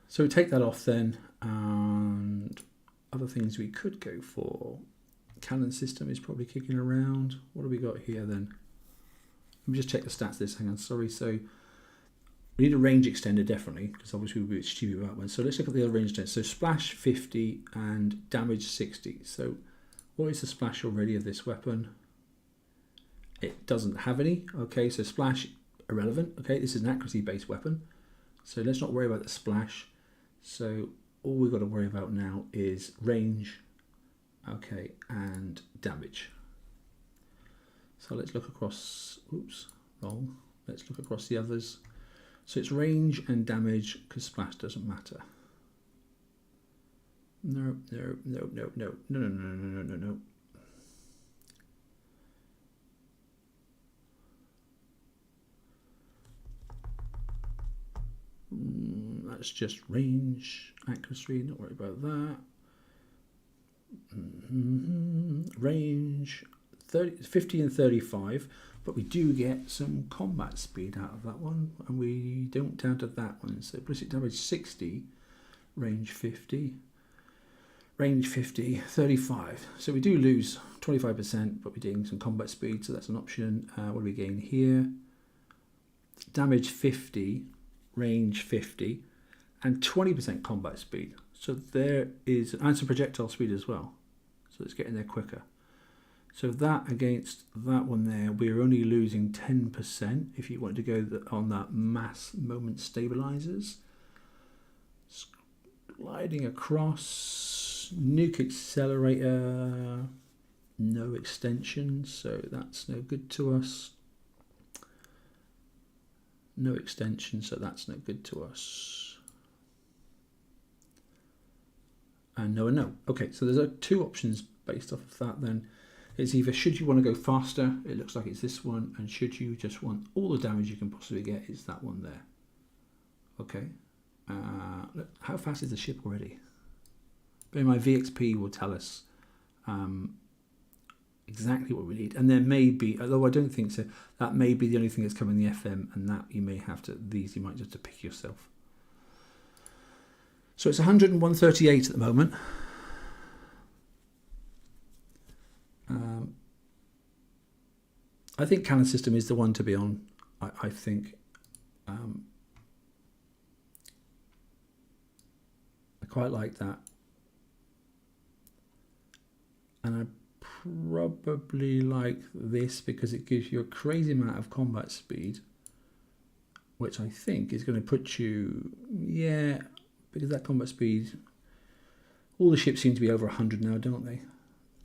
So we take that off then, and other things we could go for. Cannon system is probably kicking around. What do we got here then? Let me just check the stats this. Hang on, sorry. So we need a range extender definitely, because obviously we'll be a bit stupid about one. So let's look at the other range extender. So splash 50 and damage 60. So what is the splash already of this weapon? It doesn't have any. Okay, so splash irrelevant. Okay, this is an accuracy based weapon. So let's not worry about the splash. So all we've got to worry about now is range, okay, and damage. So let's look across, oops, wrong. Let's look across the others. So it's range and damage, because splash doesn't matter. No. That's just range, accuracy, not worry about that. Range 50 and 35, but we do get some combat speed out of that one, and we don't down of that one. So ballistic damage 60, range 50, range 50, 35. So we do lose 25%, but we're getting some combat speed, so that's an option. What do we gain here? Damage 50, range 50, and 20% combat speed. So there is, and some projectile speed as well. So it's getting there quicker. So that against that one there, we're only losing 10% if you want to go on that mass moment stabilizers. Sliding across, nuke accelerator, no extension, so that's no good to us. No extension, so that's no good to us. And no and no. Okay, so there's two options based off of that then. It's either should you want to go faster, it looks like it's this one, and should you just want all the damage you can possibly get, it's that one there. Okay. Look, how fast is the ship already? But my VXP will tell us exactly what we need. And there may be, although I don't think so, that may be the only thing that's coming in the FM, and that you may have to, these you might just have to pick yourself. So it's 101.38 at the moment. I think cannon system is the one to be on. I think. I quite like that. And I probably like this because it gives you a crazy amount of combat speed, which I think is going to put you, yeah, because that combat speed, all the ships seem to be over 100 now, don't they?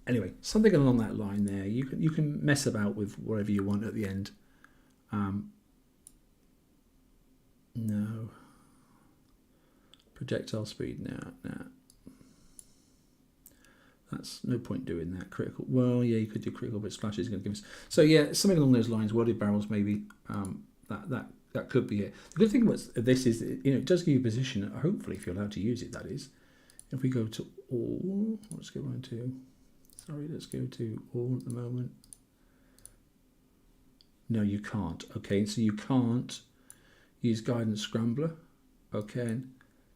Anyway, something along that line there. You can mess about with whatever you want at the end. No. Projectile speed, no. That's no point doing that. Critical. Well, yeah, you could do critical, but splash is going to give us. So yeah, something along those lines. Worded barrels, maybe. That could be it. The good thing about this is, it does give you a position. Hopefully, if you're allowed to use it, that is. If we go to all, let's go on to. Sorry, let's go to all at the moment. No, you can't. Okay, so you can't use guidance scrambler. Okay,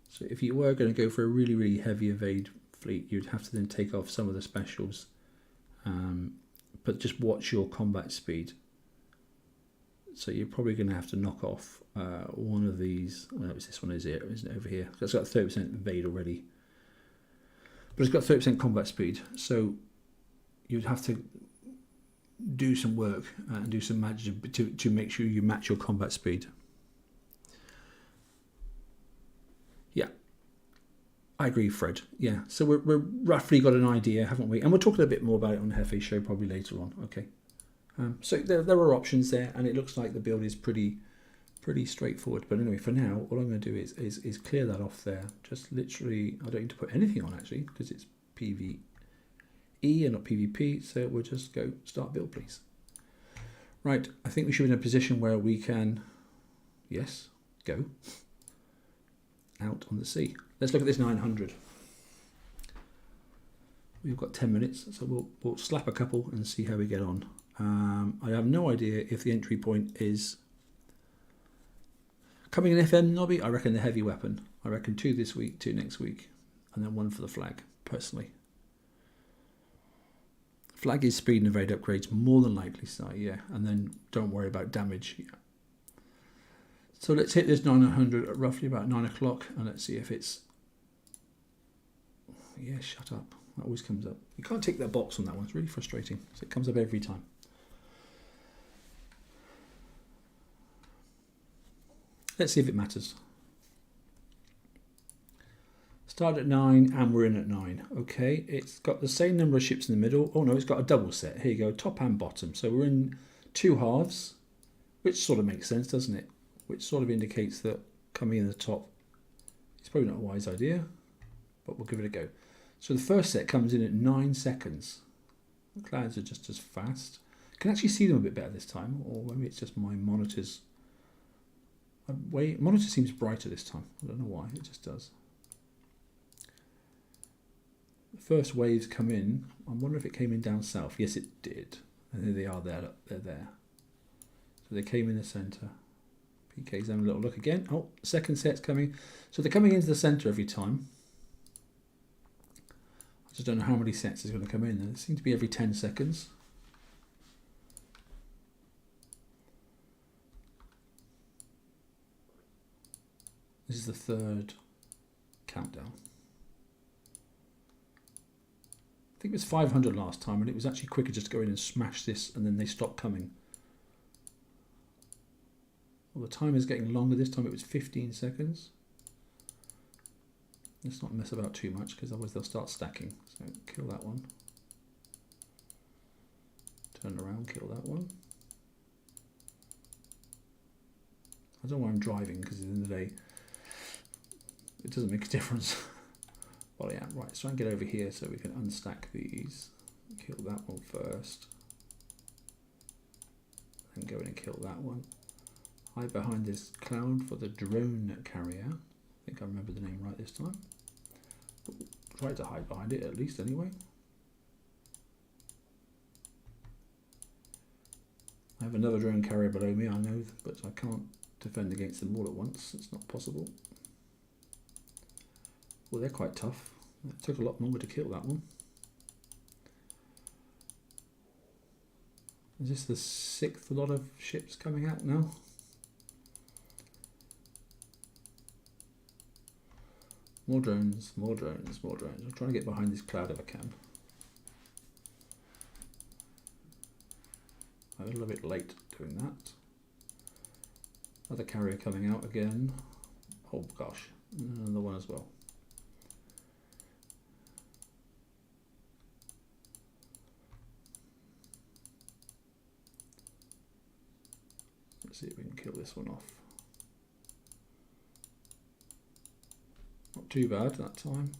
so if you were going to go for a really, really heavy evade fleet, you'd have to then take off some of the specials, but just watch your combat speed. So you're probably going to have to knock off one of these. Well, it's this one, is it? Isn't it over here? So it's got 30% evade already, but it's got 30% combat speed. So you'd have to do some work and do some magic to make sure you match your combat speed. Yeah, I agree, Fred. Yeah, so we're roughly got an idea, haven't we? And we'll talk a little bit more about it on Hefe Show probably later on. Okay. So there are options there, and it looks like the build is pretty straightforward. But anyway, for now, all I'm going to do is clear that off there. Just literally, I don't need to put anything on actually, because it's PvE and not PvP. So we'll just go start build, please. Right, I think we should be in a position where we can, yes, go out on the sea. Let's look at this 900. We've got 10 minutes, so we'll slap a couple and see how we get on. I have no idea if the entry point is coming in FM Nobby. I reckon the heavy weapon. I reckon 2 this week, 2 next week, and then 1 for the flag, personally. Flag is speed and evade upgrades, more than likely, so yeah, and then don't worry about damage. Yeah. So let's hit this 900 at roughly about 9 o'clock, and let's see if it's... Yeah, shut up. That always comes up. You can't tick that box on that one. It's really frustrating. So it comes up every time. Let's see if it matters. Start at 9 and we're in at 9. Okay, it's got the same number of ships in the middle. Oh no, it's got a double set. Here you go, top and bottom. So we're in 2 halves, which sort of makes sense, doesn't it? Which sort of indicates that coming in the top is probably not a wise idea, but we'll give it a go. So the first set comes in at 9 seconds. The clouds are just as fast. I can actually see them a bit better this time, or maybe it's just my monitors. Monitor seems brighter this time. I don't know why, it just does. The first waves come in. I wonder if it came in down south. Yes, it did. And there they are there. Look, they're there. So they came in the centre. PK's having a little look again. Oh, second set's coming. So they're coming into the centre every time. I just don't know how many sets is going to come in. It seems to be every 10 seconds. This is the 3rd countdown. I think it was 500 last time, and it was actually quicker just to go in and smash this, and then they stopped coming. Well, the time is getting longer. This time it was 15 seconds. Let's not mess about too much, because otherwise they'll start stacking. So kill that one. Turn around, kill that one. I don't know why I'm driving, because at the end of the day, it doesn't make a difference. Well, yeah, right, let's try and get over here so we can unstack these. Kill that one first. Then go in and kill that one. Hide behind this cloud for the drone carrier. I think I remember the name right this time. Try to hide behind it at least anyway. I have another drone carrier below me, I know, but I can't defend against them all at once. It's not possible. Well, they're quite tough. It took a lot longer to kill that one. Is this the 6th lot of ships coming out now? More drones, more drones, more drones. I'm trying to get behind this cloud if I can. I'm a little bit late doing that. Another carrier coming out again. Oh gosh, another one as well. Let's see if we can kill this one off. Not too bad that time.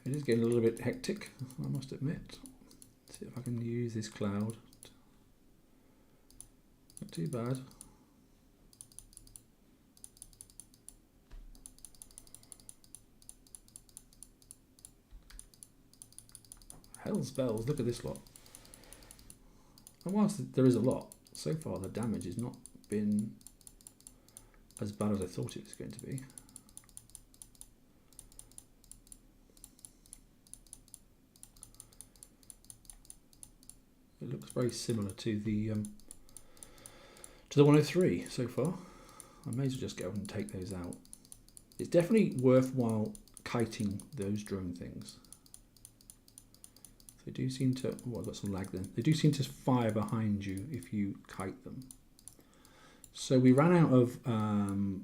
It is getting a little bit hectic, I must admit. Let's see if I can use this cloud. Not too bad. Hell's bells, look at this lot. And whilst there is a lot, so far the damage has not been as bad as I thought it was going to be. It looks very similar to the 103 so far. I may as well just go and take those out. It's definitely worthwhile kiting those drone things. They do seem to, oh, I've got some lag then. They do seem to fire behind you if you kite them. So we ran out of, I'm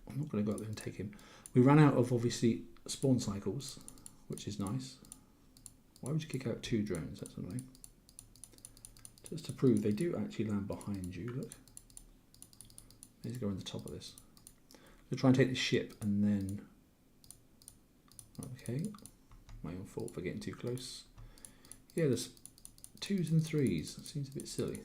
not going to go up there and take him. We ran out of obviously spawn cycles, which is nice. Why would you kick out 2 drones? That's annoying. Just to prove they do actually land behind you. Look. Let's go on the top of this. We'll try and take the ship and then. Okay. My own fault for getting too close. Yeah, there's 2s and 3s. That seems a bit silly.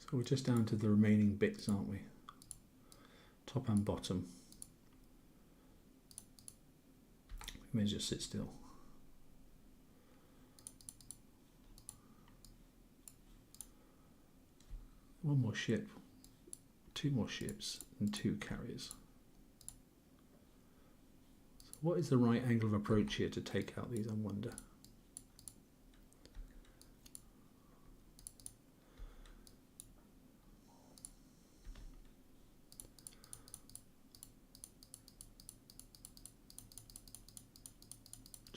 So we're just down to the remaining bits, aren't we? Top and bottom. We may just sit still. One more ship, 2 more ships, and 2 carriers. So what is the right angle of approach here to take out these, I wonder?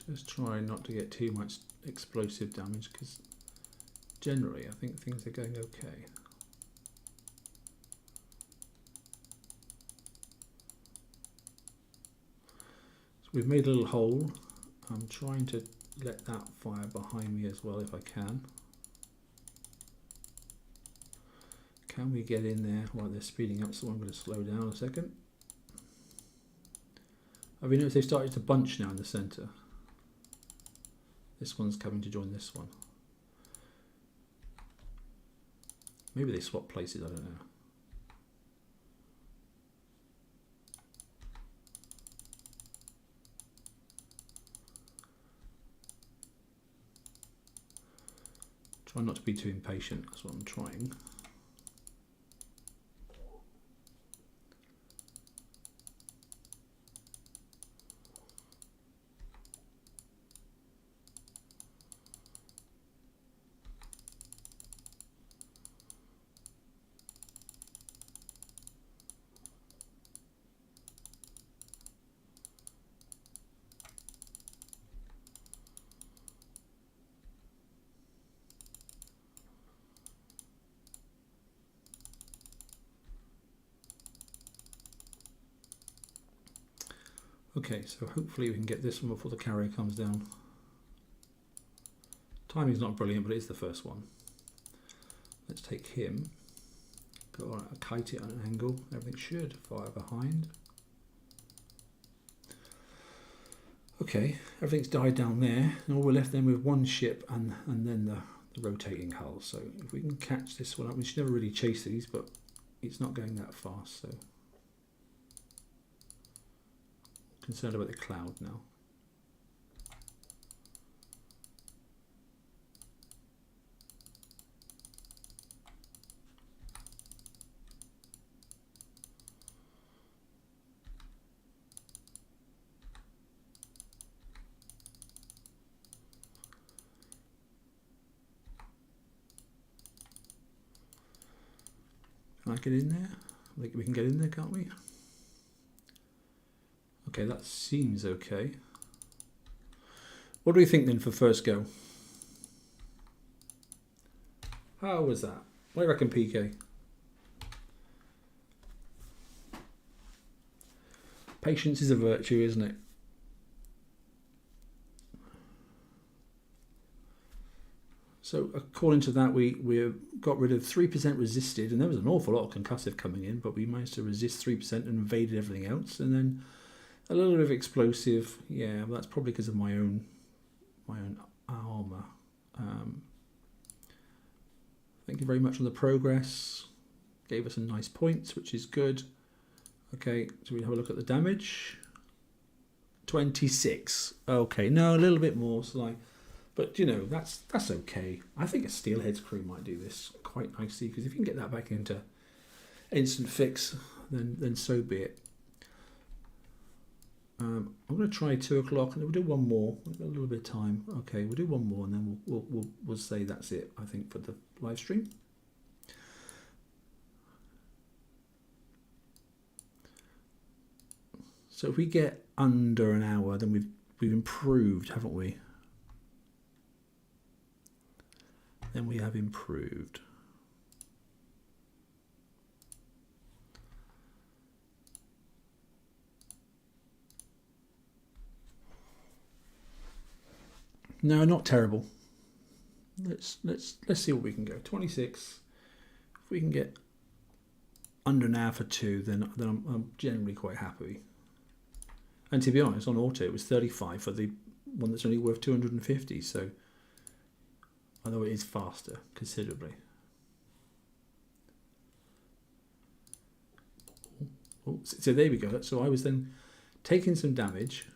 Just try not to get too much explosive damage, because generally I think things are going okay. So we've made a little hole. I'm trying to let that fire behind me as well if I can. Can we get in there while they're speeding up? So I'm going to slow down a second. Have you noticed they've started to bunch now in the centre? This one's coming to join this one. Maybe they swap places, I don't know. Try not to be too impatient, that's what I'm trying. Okay, so hopefully we can get this one before the carrier comes down. Timing's not brilliant, but it is the first one. Let's take him. Go on, kite it on an angle. Everything should fire behind. Okay, everything's died down there, and all we're left then with 1 ship and then the rotating hull. So if we can catch this one up, we should never really chase these, but it's not going that fast, so. Concerned about the cloud now. Can I get in there? I think we can get in there, can't we? Okay, that seems okay. What do we think then for first go? How was that? What do you reckon, PK? Patience is a virtue, isn't it? So according to that, we got rid of 3% resisted, and there was an awful lot of concussive coming in, but we managed to resist 3% and invaded everything else. And then a little bit of explosive. Yeah, well, that's probably because of my own armor. Thank you very much on the progress. Gave us some nice points, which is good. Okay, so we have a look at the damage. 26. Okay, no, a little bit more. So but you know, that's okay. I think a Steelhead's crew might do this quite nicely, because if you can get that back into instant fix, then so be it. I'm going to try 2 o'clock, and we'll do one more. We've got a little bit of time. Okay, we'll do one more, and then we'll say that's it, I think, for the live stream. So if we get under an hour, then we've improved, haven't we? Then we have improved. No, not terrible. Let's see what we can go. 26. If we can get under an hour for 2, then I'm generally quite happy. And to be honest, on auto it was 35 for the one that's only worth 250. So although it is faster considerably. Oh, so there we go. So I was then taking some damage.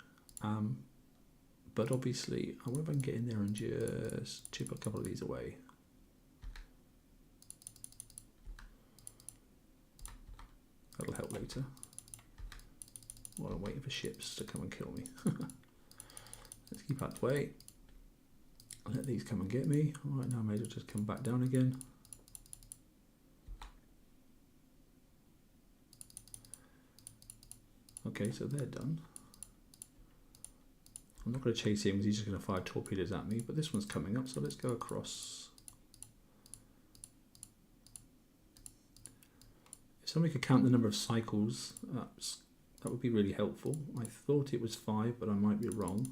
But obviously, I wonder if I can get in there and just chip a couple of these away. That'll help later. While I'm waiting for ships to come and kill me. Let's keep that way. Let these come and get me. Alright, now I may as well just come back down again. Okay, so they're done. I'm not going to chase him because he's just going to fire torpedoes at me, but this one's coming up, so let's go across. If somebody could count the number of cycles, that would be really helpful. I thought it was 5, but I might be wrong.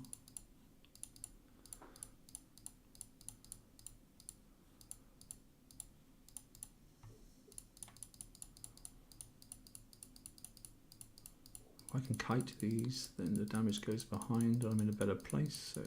If I can kite these, then the damage goes behind. I'm in a better place. So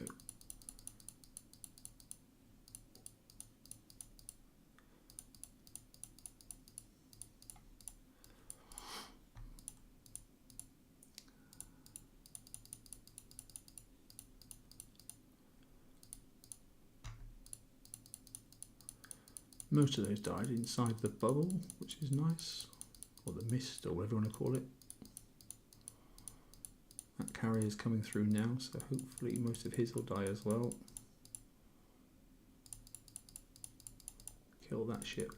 most of those died inside the bubble, which is nice, or the mist, or whatever you want to call it. That carrier is coming through now, so hopefully most of his will die as well. Kill that ship,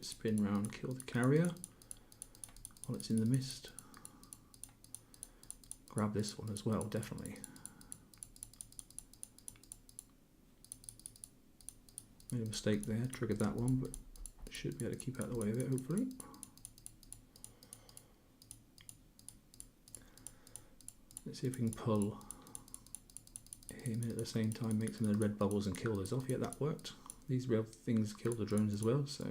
spin round, kill the carrier while it's in the mist. Grab this one as well, definitely. Made a mistake there, triggered that one, but should be able to keep out of the way of it, hopefully. Let's see if we can pull him in at the same time, make some of the red bubbles and kill those off. Yeah, that worked. These real things kill the drones as well, so...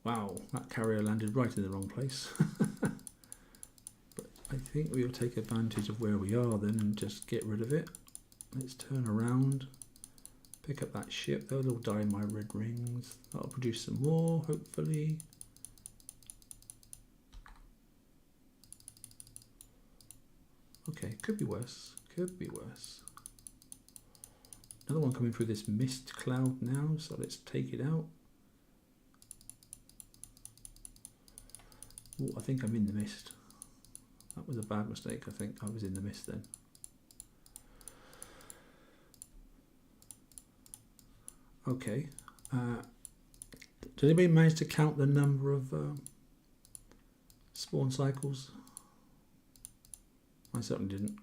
Wow, that carrier landed right in the wrong place. But I think we'll take advantage of where we are then and just get rid of it. Let's turn around, pick up that ship. Those will die in my red rings. That'll produce some more, hopefully. Okay, could be worse, could be worse. Another one coming through this mist cloud now, so let's take it out. Oh, I think I'm in the mist. That was a bad mistake, I think I was in the mist then. Okay, did anybody manage to count the number of spawn cycles? I certainly didn't.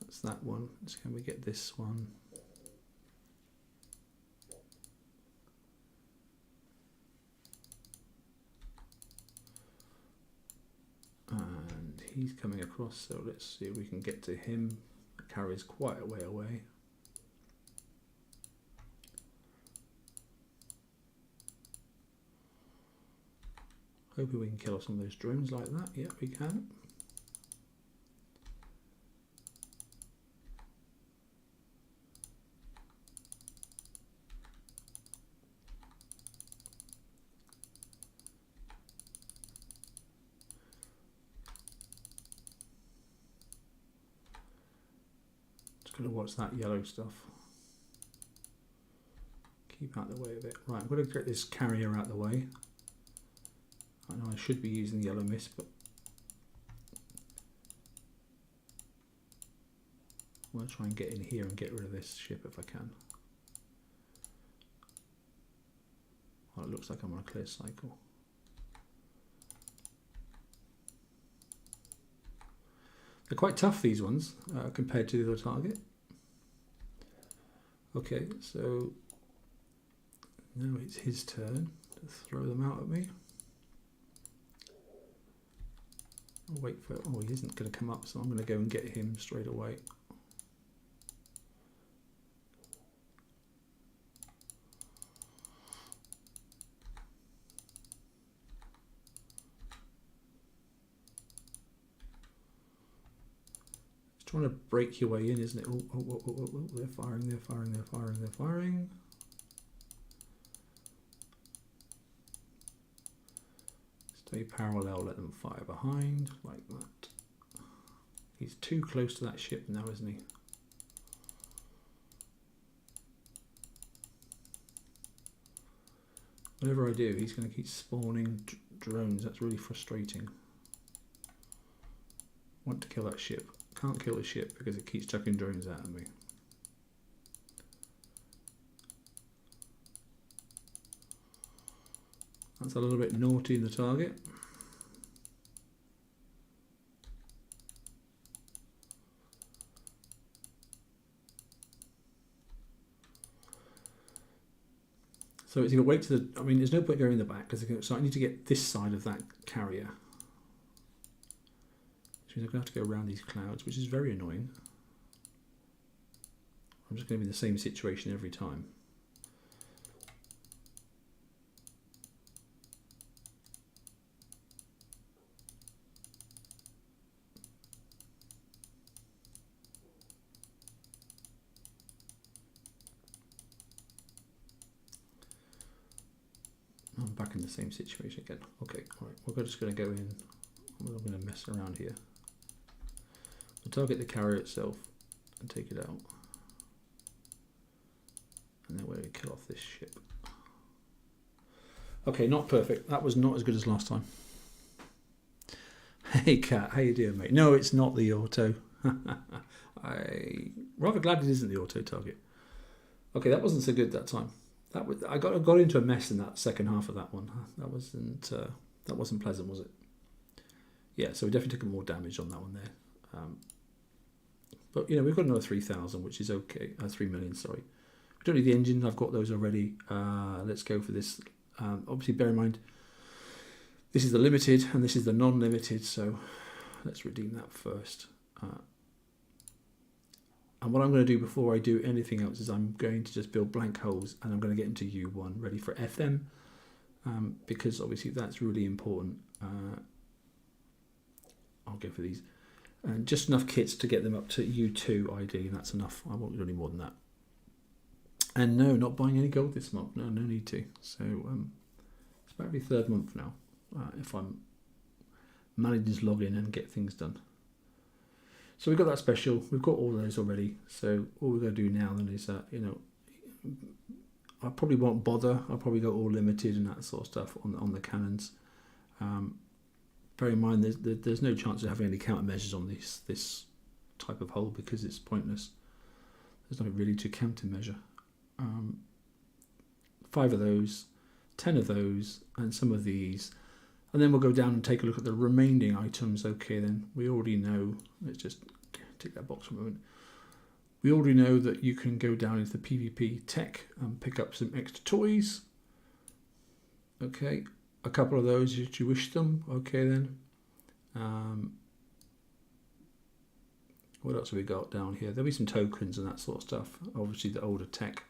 That's that one. So can we get this one? And he's coming across, so let's see if we can get to him. The carrier's quite a way away. Hoping we can kill off some of those drones like that. Yeah, we can. Just going to watch that yellow stuff. Keep out the way of it. Right, I'm going to get this carrier out the way. I know I should be using the yellow mist, but I'm going to try and get in here and get rid of this ship if I can. Oh, it looks like I'm on a clear cycle. They're quite tough, these ones, compared to the other target. Okay, so now it's his turn to throw them out at me. I'll wait for, oh, he isn't going to come up, so I'm going to go and get him straight away. It's trying to break your way in, isn't it? Oh, oh, oh, oh, oh, they're firing, they're firing, they're firing, they're firing. Stay parallel, let them fire behind, like that. He's too close to that ship now, isn't he? Whatever I do, he's going to keep spawning drones. That's really frustrating. Want to kill that ship. Can't kill the ship because it keeps chucking drones out at me. That's a little bit naughty in the target. So it's either wait to the, I mean, there's no point going in the back because so I need to get this side of that carrier. Which means I'm going to have to go around these clouds, which is very annoying. I'm just going to be in the same situation every time. I'm back in the same situation again. Okay, all right, we're just going to go in. I'm going to mess around here. We'll target the carrier itself and take it out. And then we're going to kill off this ship. Okay, not perfect. That was not as good as last time. Hey Cat, how you doing, mate? No, it's not the auto. I'm rather glad it isn't the auto target. Okay, that wasn't so good that time. I got into a mess in that second half of that one. That wasn't pleasant, was it? Yeah, so we definitely took more damage on that one there. But you know, we've got another 3,000, which is okay. 3 million, sorry. We don't need the engine. I've got those already. Let's go for this. Obviously, bear in mind, this is the limited and this is the non-limited. So let's redeem that first. And what I'm going to do before I do anything else is I'm going to just build blank holes and I'm going to get into U1 ready for FM because obviously that's really important. I'll go for these. And just enough kits to get them up to U2 ID, and that's enough. I won't do any more than that. And no, not buying any gold this month. No need to. So it's about the third month now if I'm managing to log in and get things done. So we've got that special. We've got all those already. So all we're going to do now then is, you know, I probably won't bother. I'll probably go all limited and that sort of stuff on the cannons. Bear in mind, there's no chance of having any countermeasures on this type of hull because it's pointless. There's nothing really to countermeasure. 5 of those, 10 of those, and some of these. And then we'll go down and take a look at the remaining items. Okay, then we already know. Let's just tick that box for a moment. We already know that you can go down into the PvP tech and pick up some extra toys. Okay, a couple of those if you wish them. Okay, then. What else have we got down here? There'll be some tokens and that sort of stuff. Obviously the older tech.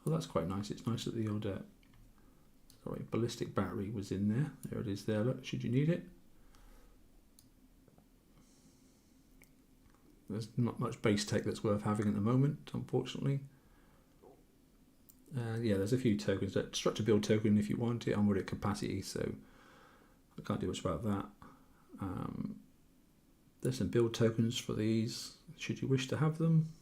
Oh, that's quite nice. It's nice that the older ballistic battery was in there. There it is there, look, should you need it. There's not much base tech that's worth having at the moment, unfortunately. Yeah, there's a few tokens. That structure build token if you want it. I'm already at capacity, so I can't do much about that. There's some build tokens for these, should you wish to have them.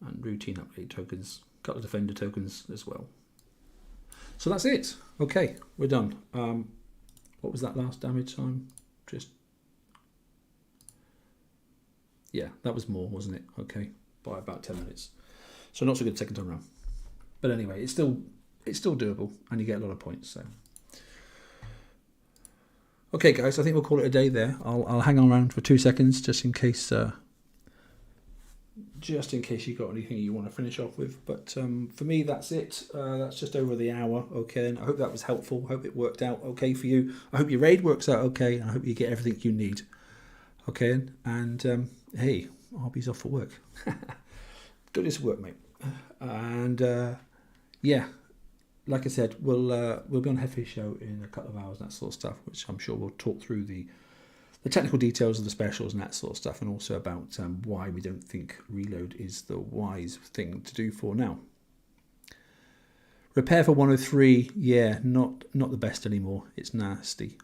And routine update tokens, a couple of defender tokens as well. So that's it. Okay, we're done. What was that last damage time? Yeah, that was more, wasn't it? Okay, by about 10 minutes. So not so good second time round. But anyway, it's still doable, and you get a lot of points. So, okay, guys, I think we'll call it a day there. I'll hang on around for 2 seconds just in case you got anything you want to finish off with. But for me, that's it. That's just over the hour. Okay, and I hope that was helpful. I hope it worked out okay for you. I hope your raid works out okay. And I hope you get everything you need. Okay, and hey, Arby's off for work. Go do some work, mate. And yeah, like I said, we'll be on Heavy Show in a couple of hours, that sort of stuff, which I'm sure we'll talk through the technical details of the specials and that sort of stuff, and also about why we don't think reload is the wise thing to do for now. Repair for 103, yeah, not the best anymore. It's nasty.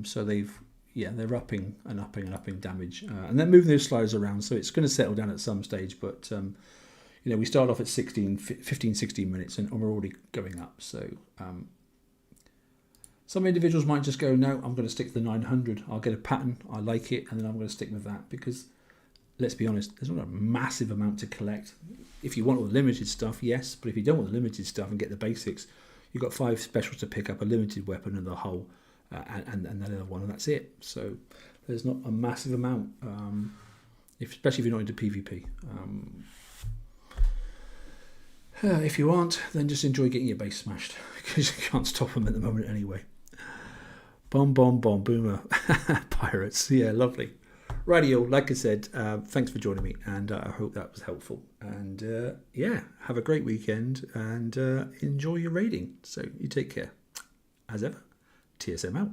So they're upping and upping damage, and they're moving those sliders around, so it's going to settle down at some stage. But we start off at 15, 16 minutes, and we're already going up. So some individuals might just go, no, I'm going to stick to the 900. I'll get a pattern, I like it, and then I'm going to stick with that, because let's be honest, there's not a massive amount to collect. If you want all the limited stuff, yes, but if you don't want the limited stuff and get the basics, you've got 5 specials to pick up, a limited weapon and the hull, and another one, and that's it. So there's not a massive amount, especially if you're not into PvP. If you aren't, then just enjoy getting your base smashed, because you can't stop them at the moment anyway. Bomb, boomer. Pirates. Yeah, lovely. Rightio, like I said, thanks for joining me, and I hope that was helpful. And yeah, have a great weekend, and enjoy your raiding. So you take care. As ever, TSM out.